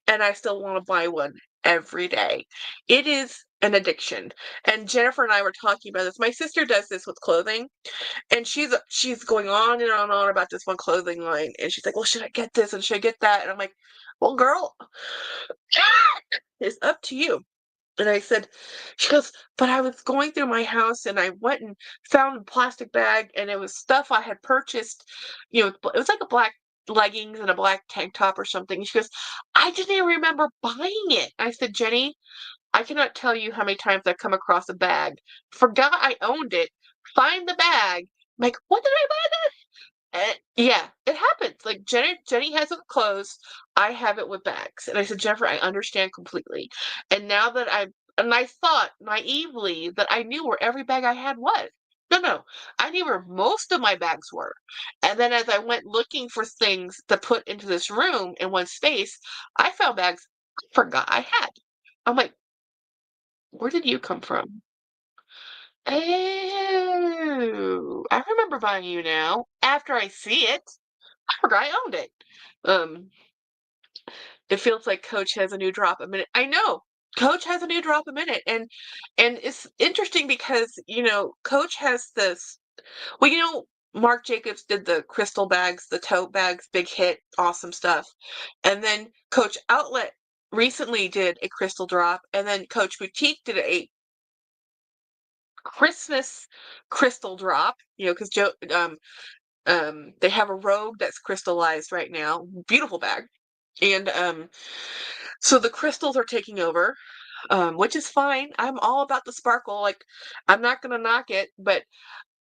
And I still want to buy one every day. It is an addiction. And Jennifer and I were talking about this. My sister does this with clothing, and she's going on and on and on about this one clothing line. And she's like, "Well, should I get this and should I get that?" And I'm like, "Well, girl, it's up to you." And I said, she goes, "But I was going through my house and I went and found a plastic bag and it was stuff I had purchased. It was like a black leggings and a black tank top or something." And she goes, "I didn't even remember buying it." I said, "Jenny, I cannot tell you how many times I've come across a bag, forgot I owned it, find the bag, I'm like, what did I buy?" Yeah, it happens. Like Jenny has it with clothes. I have it with bags. And I said, "Jennifer, I understand completely." And now that I thought naively that I knew where every bag I had was. No, no. I knew where most of my bags were. And then as I went looking for things to put into this room in one space, I found bags I forgot I had. I'm like, where did you come from? Oh, I remember buying you now. After I see it. I forgot I owned it. Um, it feels like Coach has a new drop a minute. I know Coach has a new drop a minute, and it's interesting because Coach has this. Well, Marc Jacobs did the crystal bags, the tote bags, big hit, awesome stuff, and then Coach Outlet recently did a crystal drop, and then Coach Boutique did a Christmas crystal drop. Because they have a robe that's crystallized right now, beautiful bag. And so the crystals are taking over, which is fine. I'm all about the sparkle. Like, I'm not gonna knock it, but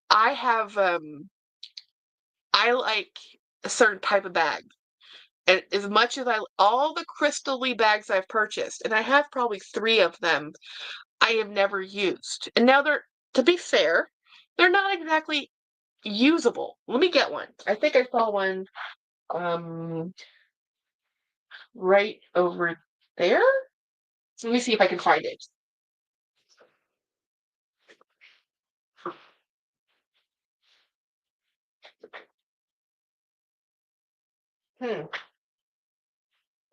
I have I like a certain type of bag. And as much as all the crystally bags I've purchased, and I have probably 3 of them, I have never used. And now to be fair, they're not exactly usable. Let me get one. I think I saw one um right over there. So let me see if I can find it. Hmm.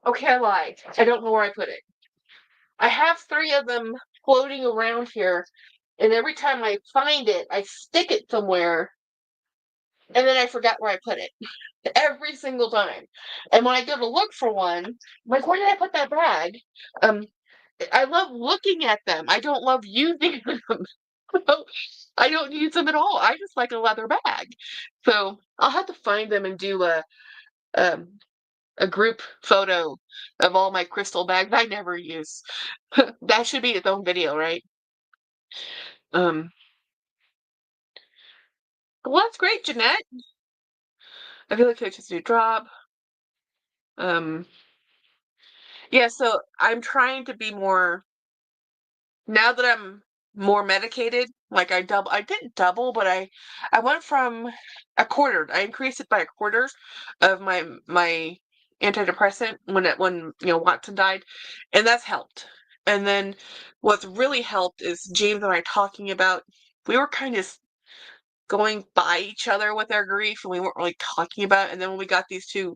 Okay, I lied. I don't know where I put it. I have 3 of them floating around here, and every time I find it, I stick it somewhere, and then I forgot where I put it. Every single time. And when I go to look for one, I'm like, where did I put that bag? Um, I love looking at them. I don't love using them. I don't use them at all. I just like a leather bag. So I'll have to find them and do um, a group photo of all my crystal bags I never use. That should be its own video, right? Um, well, that's great, Jeanette. I feel like I just do drop. Um, yeah, so I'm trying to be more now that I'm more medicated. Like I didn't double, but I went from a quarter. I increased it by a quarter of my antidepressant when Watson died, and that's helped. And then what's really helped is James and I talking about. We were kind of going by each other with our grief, and we weren't really talking about it. And then when we got these two,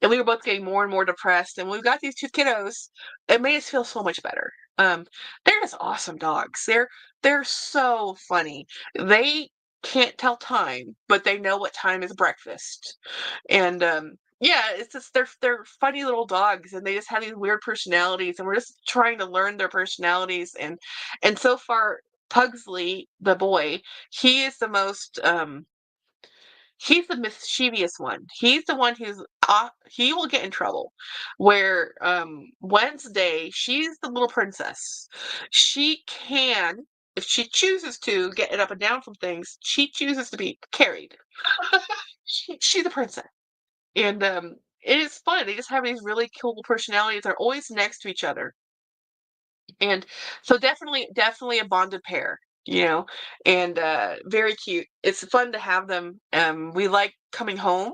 and we were both getting more and more depressed, and when we got these 2 kiddos, it made us feel so much better. They're just awesome dogs. They're so funny. They can't tell time, but they know what time is breakfast. And yeah, it's just they're funny little dogs, and they just have these weird personalities, and we're just trying to learn their personalities. And so far, Pugsley, the boy, he is the most He's the mischievous one. He's the one who's he will get in trouble. Where Wednesday, she's the little princess. She can, if she chooses to, get it up and down from things. She chooses to be carried. She's the princess, and it is fun. They just have these really cool personalities. They're always next to each other, and so definitely a bonded pair, you know, and very cute. It's fun to have them. We like coming home.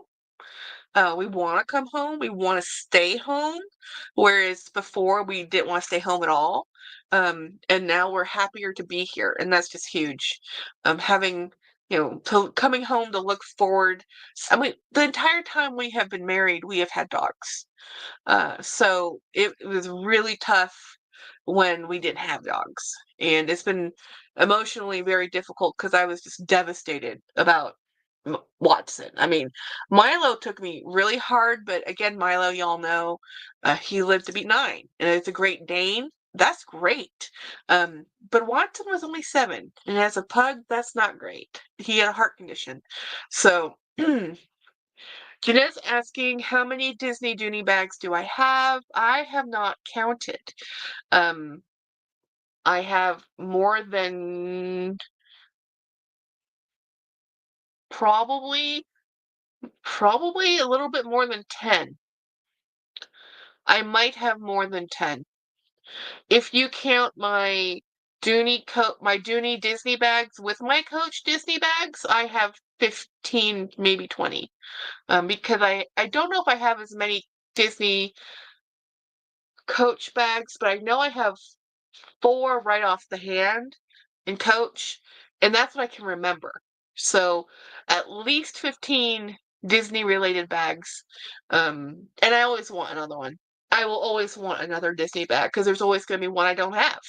We want to come home. We want to stay home, whereas before we didn't want to stay home at all. And now we're happier to be here, and that's just huge. Having, to coming home to look forward. I mean, the entire time we have been married, we have had dogs. So it was really tough when we didn't have dogs. And it's been emotionally very difficult because I was just devastated about Watson. I mean, Milo took me really hard, but again, Milo, y'all know, he lived to be 9, and it's a Great Dane. That's great. But Watson was only 7, and as a pug, that's not great. He had a heart condition. So, Jeanette's asking, how many Disney Dooney bags do I have? I have not counted. Um, I have more than probably probably a little bit more than 10. I might have more than 10. If you count my Dooney Disney bags with my Coach Disney bags, I have 15, maybe 20. Because I don't know if I have as many Disney Coach bags, but I know I have 4 right off the hand in Coach, and that's what I can remember. So at least 15 Disney related bags. And I always want another one. I will always want another Disney bag because there's always going to be one I don't have.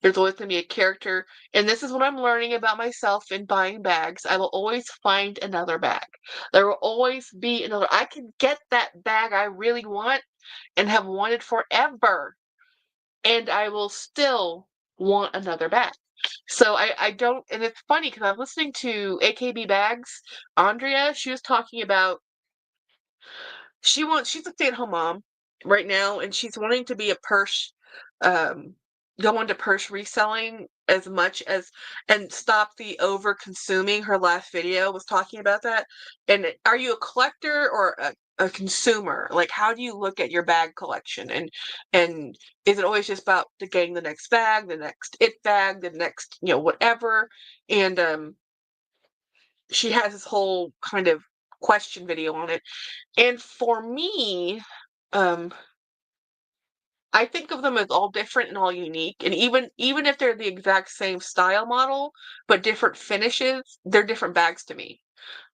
There's always going to be a character, and this is what I'm learning about myself in buying bags. I will always find another bag. There will always be another. I can get that bag I really want and have wanted forever, and I will still want another bag. So I don't, and it's funny because I'm listening to AKB Bags. Andrea, she was talking about she's a stay-at-home mom right now, and she's wanting to be a purse, um, go into purse reselling as much as and stop the over consuming. Her last video was talking about that. And are you a collector or a consumer? Like, how do you look at your bag collection? And is it always just about getting the next bag, the next it bag, the next, whatever? And she has this whole kind of question video on it. And for me, um, I think of them as all different and all unique. And even if they're the exact same style model, but different finishes, they're different bags to me.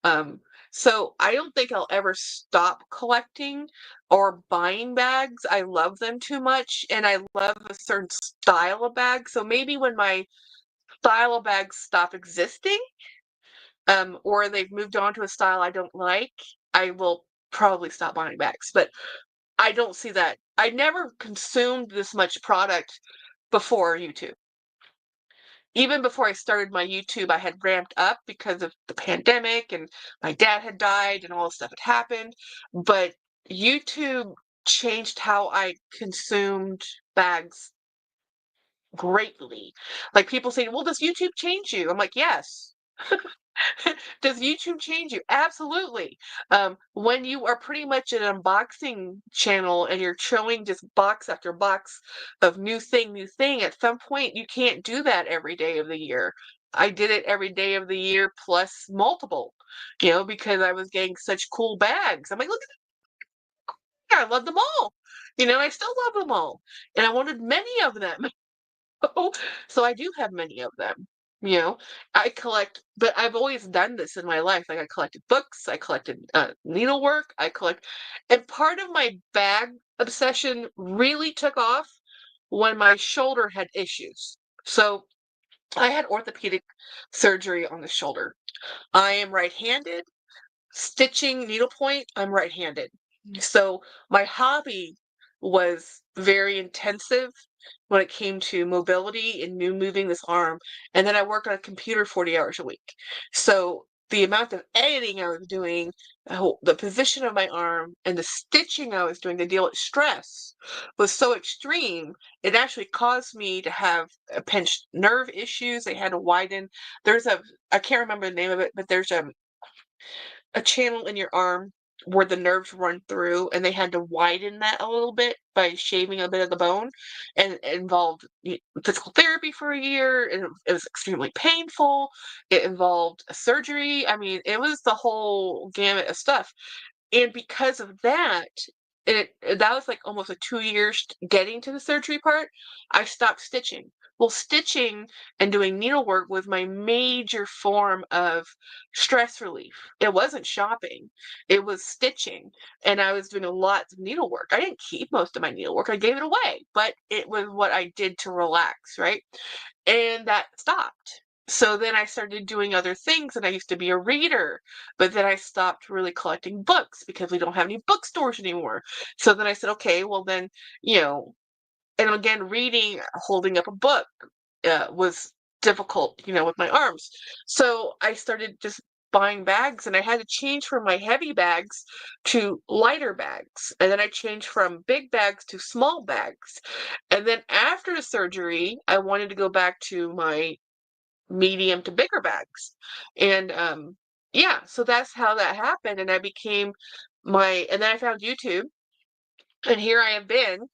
Um, so I don't think I'll ever stop collecting or buying bags. I love them too much, and I love a certain style of bag. So maybe when my style of bags stop existing, or they've moved on to a style I don't like, I will probably stop buying bags. But I don't see that. I never consumed this much product before YouTube. Even before I started my YouTube, I had ramped up because of the pandemic and my dad had died and all this stuff had happened. But YouTube changed how I consumed bags greatly. Like people say, well, does YouTube change you? I'm like, yes. Does YouTube change you? Absolutely. When you are pretty much an unboxing channel and you're showing just box after box of new thing, at some point you can't do that every day of the year. I did it every day of the year plus multiple, because I was getting such cool bags. I'm like, look at that. I love them all. I still love them all. And I wanted many of them. So I do have many of them. You know, I collect, but I've always done this in my life. Like I collected books, I collected needlework, and part of my bag obsession really took off when my shoulder had issues. So I had orthopedic surgery on the shoulder. I am right-handed. Stitching needlepoint, I'm right-handed. So my hobby was very intensive when it came to mobility and moving this arm. And then I work on a computer 40 hours a week. So the amount of editing I was doing, the position of my arm, and the stitching I was doing to deal with stress was so extreme. It actually caused me to have pinched nerve issues. They had to widen. I can't remember the name of it, but there's a channel in your arm where the nerves run through, and they had to widen that a little bit by shaving a bit of the bone, and it involved physical therapy for a year, and it was extremely painful. It involved a surgery. I mean, it was the whole gamut of stuff. And because of that, that was like almost a 2 years getting to the surgery part. I stopped stitching. Well, stitching and doing needlework was my major form of stress relief. It wasn't shopping, it was stitching. And I was doing a lot of needlework. I didn't keep most of my needlework, I gave it away, but it was what I did to relax, right? And that stopped. So then I started doing other things, and I used to be a reader, but then I stopped really collecting books because we don't have any bookstores anymore. So then I said, okay, well then, you know, and again, reading, holding up a book was difficult, with my arms. So I started just buying bags, and I had to change from my heavy bags to lighter bags. And then I changed from big bags to small bags. And then after the surgery, I wanted to go back to my medium to bigger bags. And yeah, so that's how that happened. And I became and then I found YouTube, and here I have been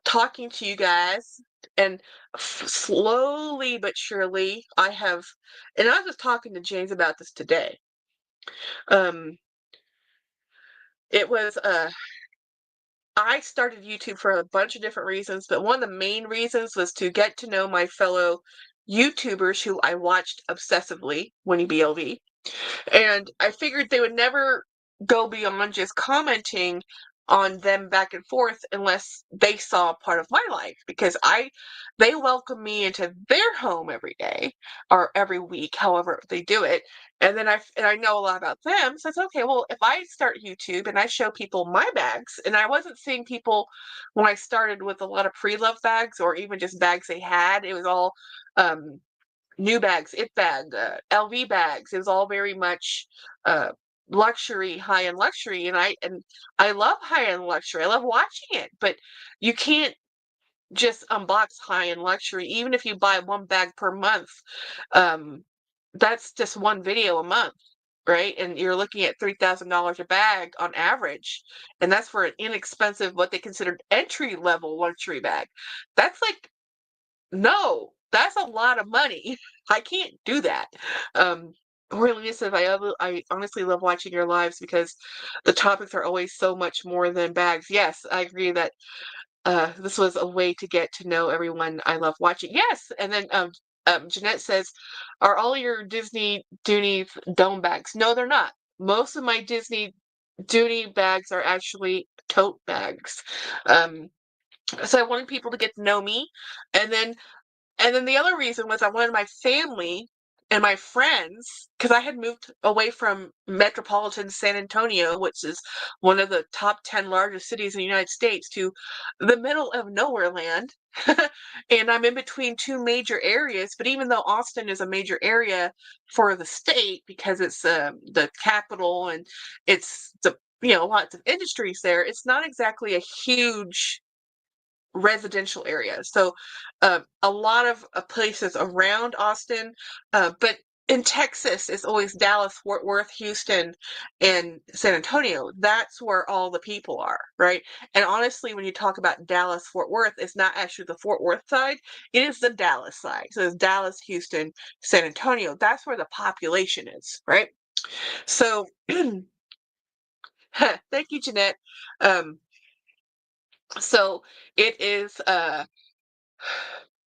talking to you guys, and slowly but surely and I was talking to James about this today. Um, it was, I started YouTube for a bunch of different reasons, but one of the main reasons was to get to know my fellow YouTubers who I watched obsessively, Winnie BLV. And I figured they would never go beyond just commenting on them back and forth unless they saw part of my life, because they welcome me into their home every day or every week, however they do it. And then I know a lot about them. So it's okay. Well, if I start YouTube and I show people my bags, and I wasn't seeing people when I started with a lot of pre-loved bags or even just bags they had. It was all new bags, it bag, LV bags. It was all very much uh, luxury, high-end luxury, and I love high-end luxury. I love watching it, but you can't just unbox high-end luxury. Even if you buy one bag per month, um, that's just one video a month, right? And you're looking at $3,000 a bag on average, and that's for an inexpensive, what they considered entry-level luxury bag. That's like, no, that's a lot of money. I can't do that. Really, Lisa, I honestly love watching your lives because the topics are always so much more than bags. Yes, I agree that this was a way to get to know everyone I love watching. Yes, and then Jeanette says, "Are all your Disney Dooney dome bags?" No, they're not. Most of my Disney Dooney bags are actually tote bags. Um, so I wanted people to get to know me, and then the other reason was I wanted my family and my friends, because I had moved away from metropolitan San Antonio, which is one of the top 10 largest cities in the United States, to the middle of nowhere land. And I'm in between two major areas, but even though Austin is a major area for the state because it's the capital and it's lots of industries there, it's not exactly a huge residential area. So a lot of places around Austin, but in Texas, it's always Dallas, Fort Worth, Houston, and San Antonio. That's where all the people are, right? And honestly, when you talk about Dallas, Fort Worth, it's not actually the Fort Worth side, it is the Dallas side. So it's Dallas, Houston, San Antonio. That's where the population is, right? So thank you, Jeanette. Um, so it is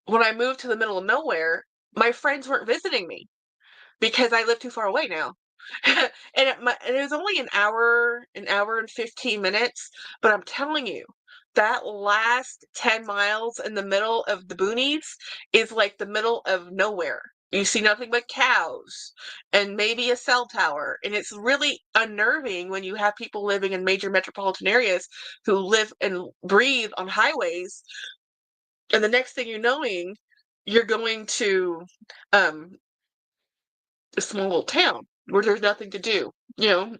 when I moved to the middle of nowhere, my friends weren't visiting me because I live too far away now. And it was only an hour and 15 minutes, but I'm telling you, that last 10 miles in the middle of the boonies is like the middle of nowhere. You see nothing but cows and maybe a cell tower. And it's really unnerving when you have people living in major metropolitan areas who live and breathe on highways, and the next thing you're knowing, you're going to a small little town. where there's nothing to do. You know,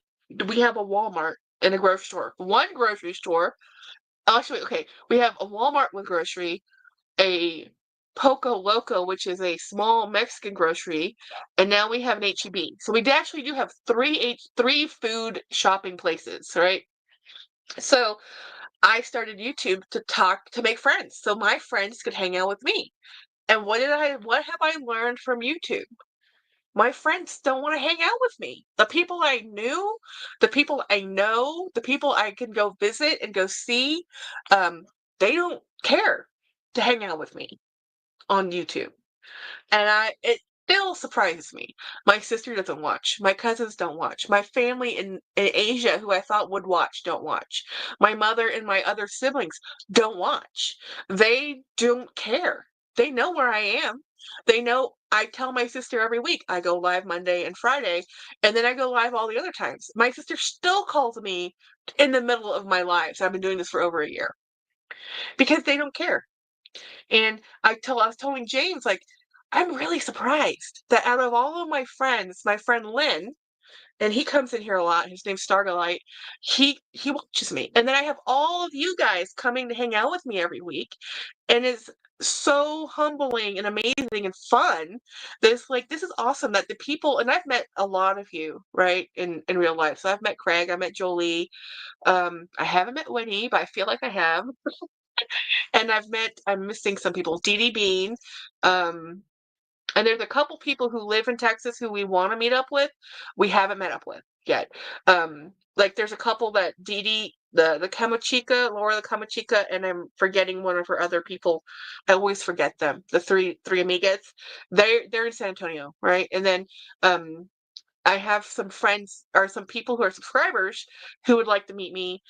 we have a Walmart and a grocery store. One grocery store. Actually, okay, we have a Walmart with grocery, a Poco Loco, which is a small Mexican grocery, and now we have an H-E-B. So we actually do have three food shopping places, right? So I started YouTube to make friends, so my friends could hang out with me. And what have I learned from YouTube? My friends don't want to hang out with me. The people I knew, the people I know, the people I can go visit and go see, um, they don't care to hang out with me on YouTube. And it still surprises me. My sister doesn't watch. My cousins don't watch. My family in Asia, who I thought would watch, don't watch. My mother and my other siblings don't watch. They don't care. They know where I am. They know I tell my sister every week I go live Monday and Friday, and then I go live all the other times. My sister still calls me in the middle of my lives. I've been doing this for over a year because they don't care. And I was telling James, like, I'm really surprised that out of all of my friends, my friend Lynn, and he comes in here a lot, his name's Stargalite, he watches me. And then I have all of you guys coming to hang out with me every week. And it's so humbling and amazing and fun. This is awesome that the people, and I've met a lot of you, right, in real life. So I've met Craig, I met Jolie, I haven't met Winnie, but I feel like I have. And I'm missing some people, Dee Dee Bean, um, and there's a couple people who live in Texas who we want to meet up with. We haven't met up with yet. Like there's a couple that Dee Dee, the Camachica, Laura the Camachica, and I'm forgetting one of her other people. I always forget them. The three amigas. They're in San Antonio, right? And then I have some friends or some people who are subscribers who would like to meet me.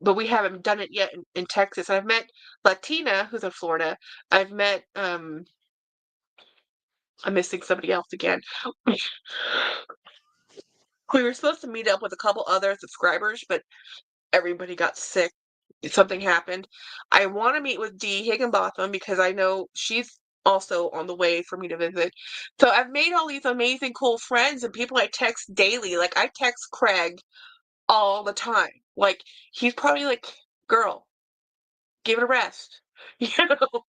But we haven't done it yet in Texas. I've met Latina, who's in Florida. I've met I'm missing somebody else again. We were supposed to meet up with a couple other subscribers, but everybody got sick. Something happened. I want to meet with Dee Higginbotham because I know she's also on the way for me to visit. So I've made all these amazing, cool friends and people I text daily. Like I text Craig all the time. Like he's probably like, girl, give it a rest. You know,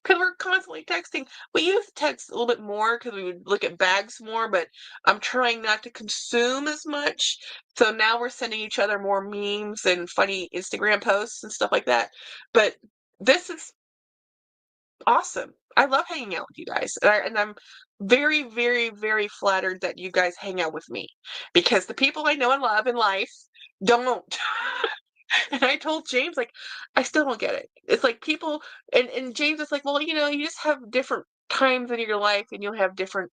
because we're constantly texting. We used to text a little bit more because we would look at bags more, but I'm trying not to consume as much. So now we're sending each other more memes and funny Instagram posts and stuff like that. But this is awesome. I love hanging out with you guys. And I'm very, very, very flattered that you guys hang out with me because the people I know and love in life don't. And I told James, like, I still don't get it. It's like people, and James is like, well, you just have different times in your life and you'll have different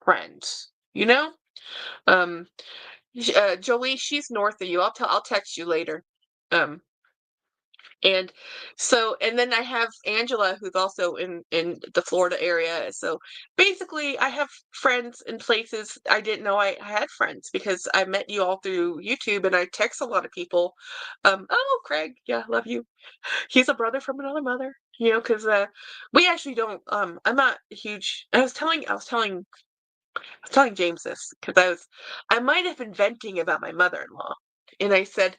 friends, you know? Um, Jolie, she's north of you. I'll text you later. Um, and and then I have Angela, who's also in the Florida area. So basically, I have friends in places I didn't know I had friends because I met you all through YouTube, and I text a lot of people. Oh, Craig, yeah, love you. He's a brother from another mother, because we actually don't. I'm not a huge. I was telling James this because I might have been venting about my mother-in-law, and I said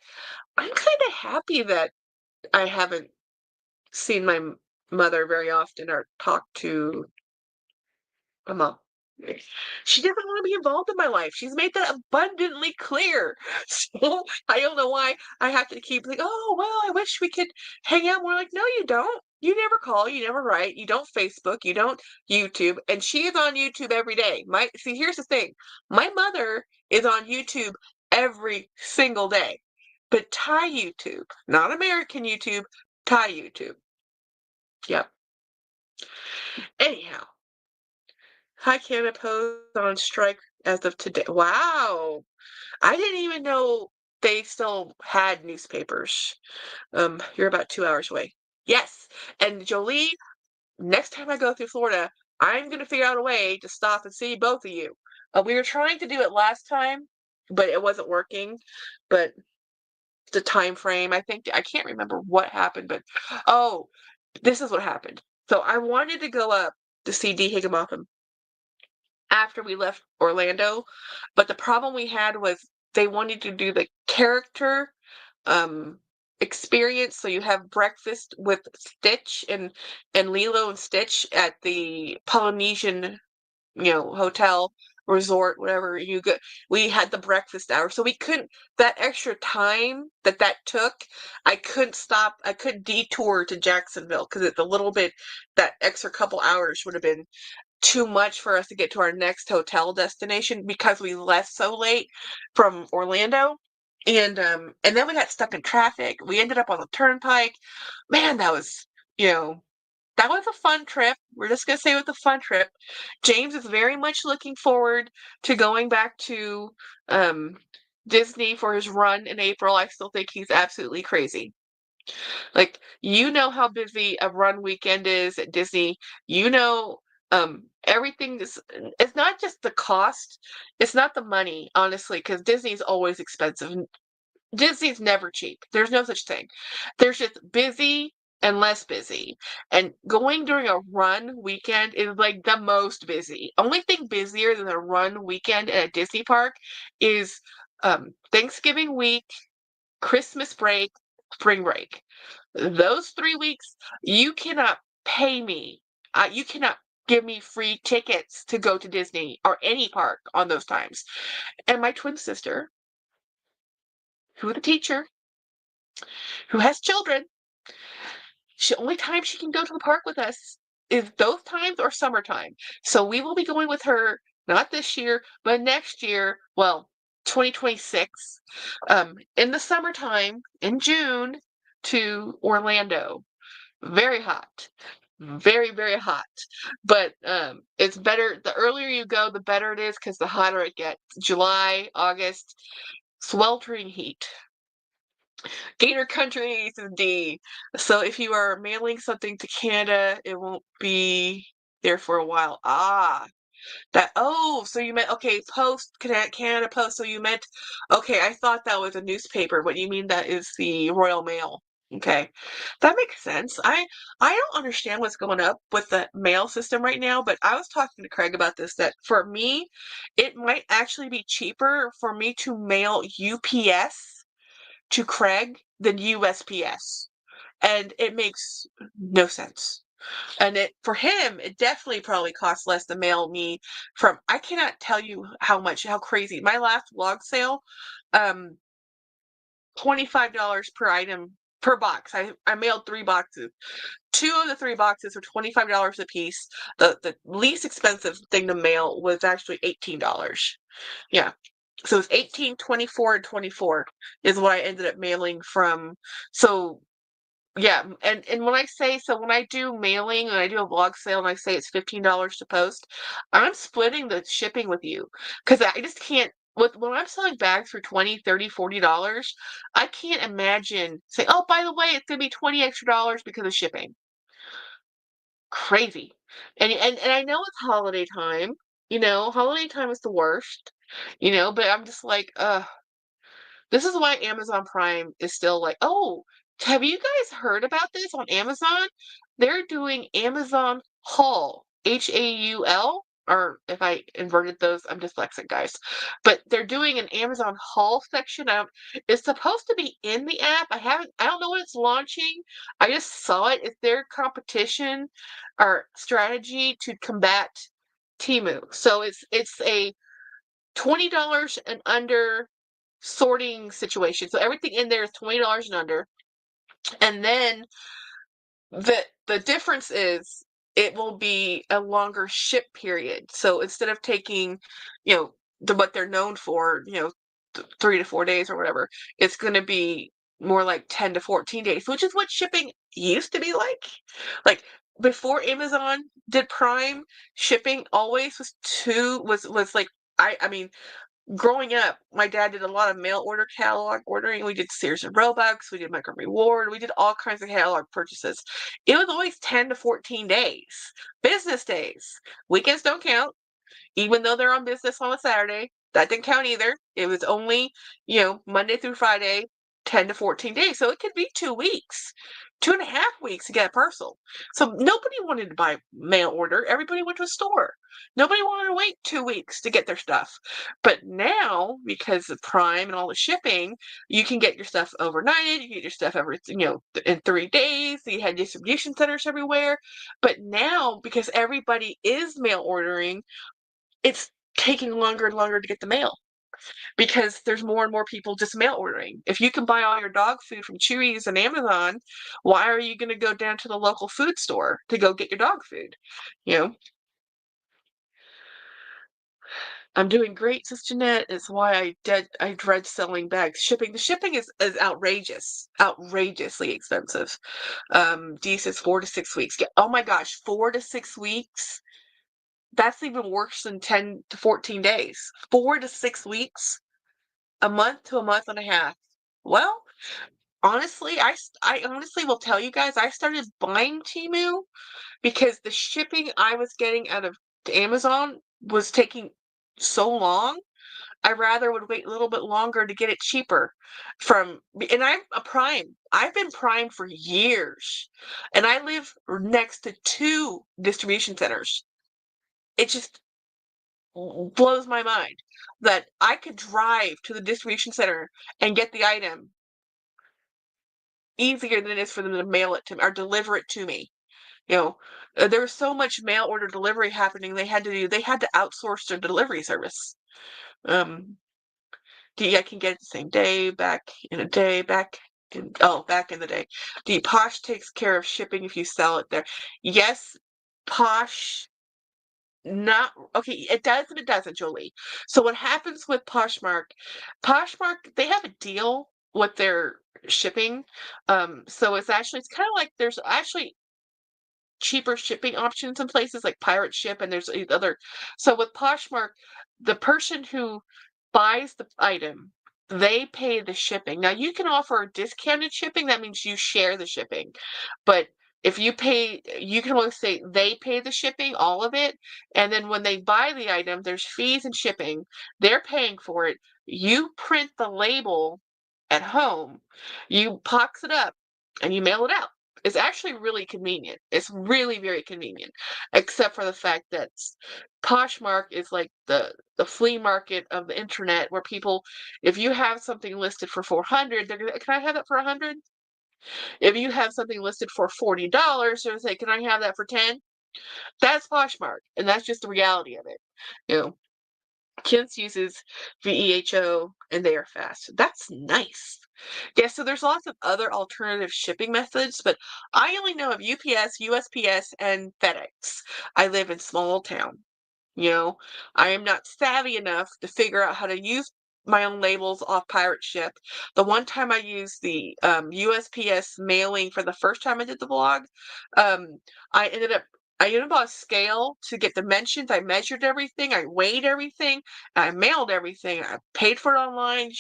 I'm kind of happy that I haven't seen my mother very often or talked to my mom. She doesn't want to be involved in my life. She's made that abundantly clear. So I don't know why I have to keep like, oh, well, I wish we could hang out more. Like, no, you don't. You never call, you never write, you don't Facebook, you don't YouTube, and she is on YouTube every day. Here's the thing. My mother is on YouTube every single day. But Thai YouTube, not American YouTube, Thai YouTube. Yep. Anyhow, High Canada Post on strike as of today. Wow. I didn't even know they still had newspapers. You're about 2 hours away. Yes. And Jolie, next time I go through Florida, I'm going to figure out a way to stop and see both of you. We were trying to do it last time, but it wasn't working. But the time frame, I can't remember what happened, but oh, this is what happened. So I wanted to go up to see Dee Higginbotham. after we left Orlando. But the problem we had was they wanted to do the character um experience. So you have breakfast with Stitch and Lilo and Stitch at the Polynesian, hotel, resort, whatever you go. We had the breakfast hour, so we couldn't. That extra time that took, I couldn't detour to Jacksonville because it's a little bit. That extra couple hours would have been too much for us to get to our next hotel destination because we left so late from Orlando. And then we got stuck in traffic. We ended up on the turnpike. Man, you know, that was a fun trip. We're just gonna say it was a fun trip. James is very much looking forward to going back to um, Disney for his run in April. I still think he's absolutely crazy. Like, how busy a run weekend is at Disney. You know, everything is, it's not just the cost, it's not the money, honestly, because Disney's always expensive. Disney's never cheap. There's no such thing. There's just busy and less busy. And going during a run weekend is like the most busy. Only thing busier than a run weekend at a Disney park is Thanksgiving week, Christmas break, spring break. Those 3 weeks, you cannot pay me. You cannot give me free tickets to go to Disney or any park on those times. And my twin sister, who's a teacher, who has children, only time she can go to the park with us is those times or summertime. So we will be going with her not this year, but next year. Well, 2026, in the summertime in June to Orlando. Very hot. Very, very hot. But it's better. The earlier you go, the better it is because the hotter it gets. July, August, sweltering heat. Gator Country is D. So if you are mailing something to Canada, it won't be there for a while. So you meant, okay, Post, Canada Post. So you meant, okay, I thought that was a newspaper, but you mean that is the Royal Mail. Okay. That makes sense. I don't understand what's going up with the mail system right now, but I was talking to Craig about this, that for me, it might actually be cheaper for me to mail UPS to Craig than USPS. And it makes no sense. And for him, it definitely probably costs less to mail me from, I cannot tell you how crazy. My last log sale, um, $25 per item per box. I mailed 3 boxes. Two of the 3 boxes were $25 a piece. The least expensive thing to mail was actually $18. Yeah. So it's 18, 24, and 24 is what I ended up mailing from. So yeah, and when I do mailing and I do a vlog sale and I say it's $15 to post, I'm splitting the shipping with you because I just can't. When I'm selling bags for 20, 30, $40, I can't imagine saying, oh, by the way, it's gonna be 20 extra dollars because of shipping. Crazy. And I know it's holiday time. Holiday time is the worst. But I'm just like, this is why Amazon Prime is still like, oh, have you guys heard about this on Amazon? They're doing Amazon Haul, Haul, or if I inverted those, I'm dyslexic, guys. But they're doing an Amazon Haul section. It's supposed to be in the app. I don't know when it's launching. I just saw it. It's their competition or strategy to combat Temu. So it's a $20 and under sorting situation. So everything in there is $20 and under. And then the difference is it will be a longer ship period. So instead of taking, what they're known for, 3 to 4 days or whatever, it's going to be more like 10 to 14 days, which is what shipping used to be like. Like before Amazon did Prime, shipping always was like, I mean, growing up, my dad did a lot of mail order catalog ordering. We did Sears and Roebucks, we did Micro Reward, we did all kinds of catalog purchases. It was always 10 to 14 days, business days. Weekends don't count, even though they're on business on a Saturday. That didn't count either. It was only, Monday through Friday, 10 to 14 days. So it could be 2 weeks. 2.5 weeks to get a parcel. So nobody wanted to buy mail order. Everybody went to a store. Nobody wanted to wait 2 weeks to get their stuff. But now, because of Prime and all the shipping, you can get your stuff overnighted. You get your stuff in 3 days. You had distribution centers everywhere. But now, because everybody is mail ordering, it's taking longer and longer to get the mail because there's more and more people just mail ordering. If you can buy all your dog food from Chewy's and Amazon, why are you going to go down to the local food store to go get your dog food? You know, I'm doing great, Sis Jeanette. It's why I dread selling bags. The shipping is outrageous, outrageously expensive. D says 4 to 6 weeks. Oh my gosh, 4 to 6 weeks. That's even worse than 10 to 14 days. 4 to 6 weeks, a month to a month and a half. Well, honestly, I honestly will tell you guys, I started buying Temu because the shipping I was getting out of Amazon was taking so long. I rather would wait a little bit longer to get it cheaper and I'm a Prime. I've been Prime for years, and I live next to two distribution centers. It just blows my mind that I could drive to the distribution center and get the item easier than it is for them to mail it to me or deliver it to me. You know, there was so much mail order delivery happening. They had to outsource their delivery service. Um, I can get it the same day, back in a day, back in the day. The Posh takes care of shipping if you sell it there. Yes, Posh. Not okay. It does and it doesn't, Jolie. So what happens with Poshmark? Poshmark, they have a deal with their shipping. So it's kind of like there's actually cheaper shipping options in places like Pirate Ship, and there's other. So with Poshmark, the person who buys the item, they pay the shipping. Now you can offer discounted shipping. That means you share the shipping, but if you pay, you can always say they pay the shipping, all of it, and then when they buy the item, there's fees and shipping. They're paying for it. You print the label at home, you box it up, and you mail it out. It's actually really convenient. It's really very convenient, except for the fact that Poshmark is like the flea market of the internet, where people, if you have something listed for 400, they're gonna, can I have it for 100? If you have something listed for $40, they're gonna say, can I have that for 10? That's Poshmark, and that's just the reality of it. You know, Kins uses VEHO, and they are fast. That's nice. Yeah, so there's lots of other alternative shipping methods, but I only know of UPS, USPS, and FedEx. I live in small town. You know, I am not savvy enough to figure out how to use my own labels off Pirate Ship. The one time I used the USPS mailing for the first time I did the blog, um, I ended up I even bought a scale to get dimensions. I measured everything, I weighed everything, I mailed everything. I paid for it online,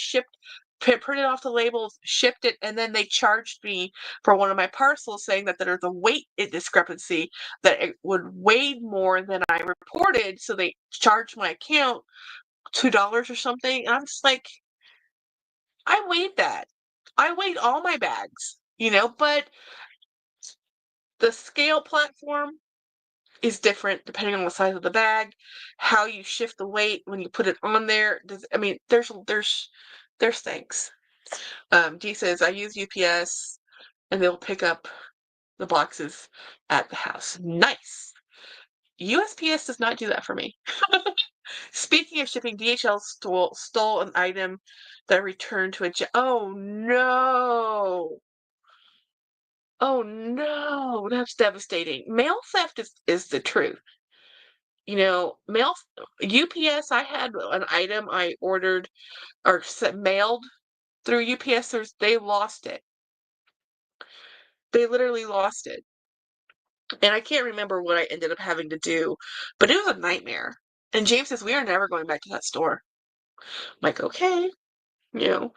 printed off the labels, shipped it, and then they charged me for one of my parcels, saying that there's a weight discrepancy, that it would weigh more than I reported, so they charged my account $2 or something. And I'm just like, I weighed that. I weighed all my bags, but the scale platform is different depending on the size of the bag, how you shift the weight when you put it on there. There's things. D says I use UPS and they'll pick up the boxes at the house. Nice. USPS does not do that for me. Speaking of shipping, DHL stole an item that returned to oh no. Oh no, that's devastating. Mail theft is the truth. Mail UPS, I had an item I ordered or mailed through UPS. They lost it. They literally lost it. And I can't remember what I ended up having to do, but it was a nightmare. And James says, we are never going back to that store. I'm like, okay, you know.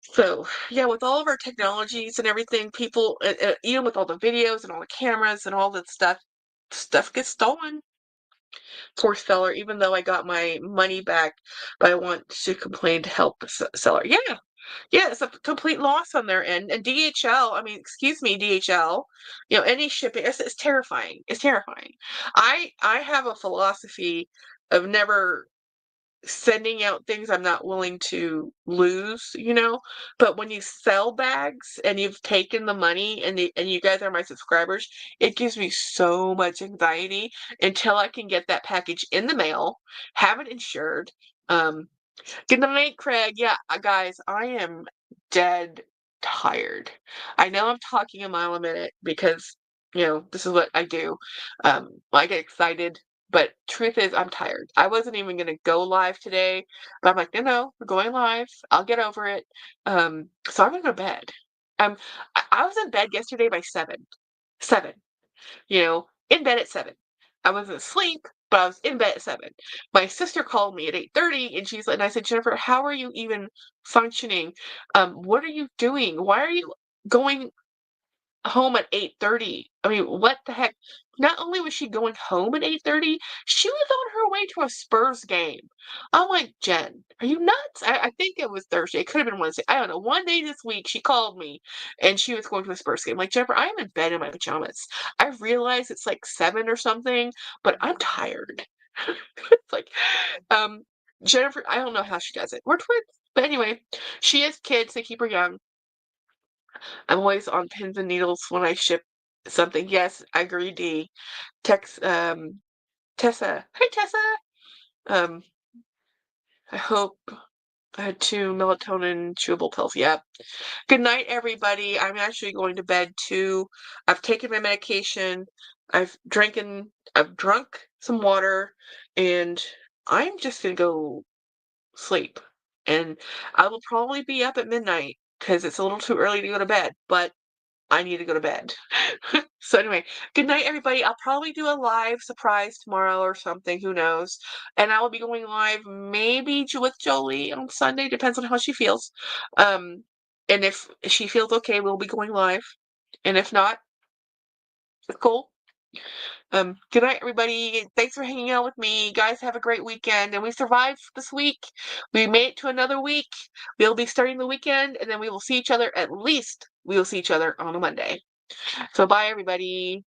So, yeah, with all of our technologies and everything, people, even with all the videos and all the cameras and all that stuff gets stolen. Poor seller, even though I got my money back, but I want to complain to help the seller. Yeah, Yeah, it's a complete loss on their end. And DHL, I mean, excuse me, DHL, any shipping, it's terrifying. It's terrifying. I have a philosophy of never sending out things I'm not willing to lose. But when you sell bags and you've taken the money and you guys are my subscribers, it gives me so much anxiety until I can get that package in the mail, have it insured. Um, Good night, Craig. Yeah, guys, I am dead tired. I know I'm talking a mile a minute because, this is what I do. I get excited, but truth is, I'm tired. I wasn't even going to go live today, but I'm like, no, we're going live. I'll get over it. So I'm going to go to bed. I was in bed yesterday by 7. 7 in bed at 7. I wasn't asleep, but I was in bed at 7. My sister called me at 8:30 and and I said, Jennifer, how are you even functioning? What are you doing? Why are you going home at 8:30? I mean, what the heck? Not only was she going home at 8:30, she was on her way to a Spurs game. I'm like, Jen, are you nuts? I think it was Thursday. It could have been Wednesday. I don't know. One day this week, she called me and she was going to a Spurs game. Like, Jennifer, I am in bed in my pajamas. I realize it's like 7 or something, but I'm tired. It's like, um, Jennifer, I don't know how she does it. We're twins. But anyway, she has kids. They keep her young. I'm always on pins and needles when I ship something. Yes, I agree, D. Text, Tessa. Hi, Tessa. Um, I hope I had 2 melatonin chewable pills. Yep. Good night, everybody. I'm actually going to bed too. I've taken my medication. I've drunk some water, and I'm just gonna go sleep. And I will probably be up at midnight because it's a little too early to go to bed, but I need to go to bed. So anyway, good night, everybody. I'll probably do a live surprise tomorrow or something. Who knows? And I will be going live maybe with Jolie on Sunday. Depends on how she feels. And if she feels okay, we'll be going live. And if not, it's cool. Good night, everybody. Thanks for hanging out with me. You guys have a great weekend. And we survived this week. We made it to another week. We'll be starting the weekend, and then we will see each other. At least we will see each other on a Monday. So bye, everybody.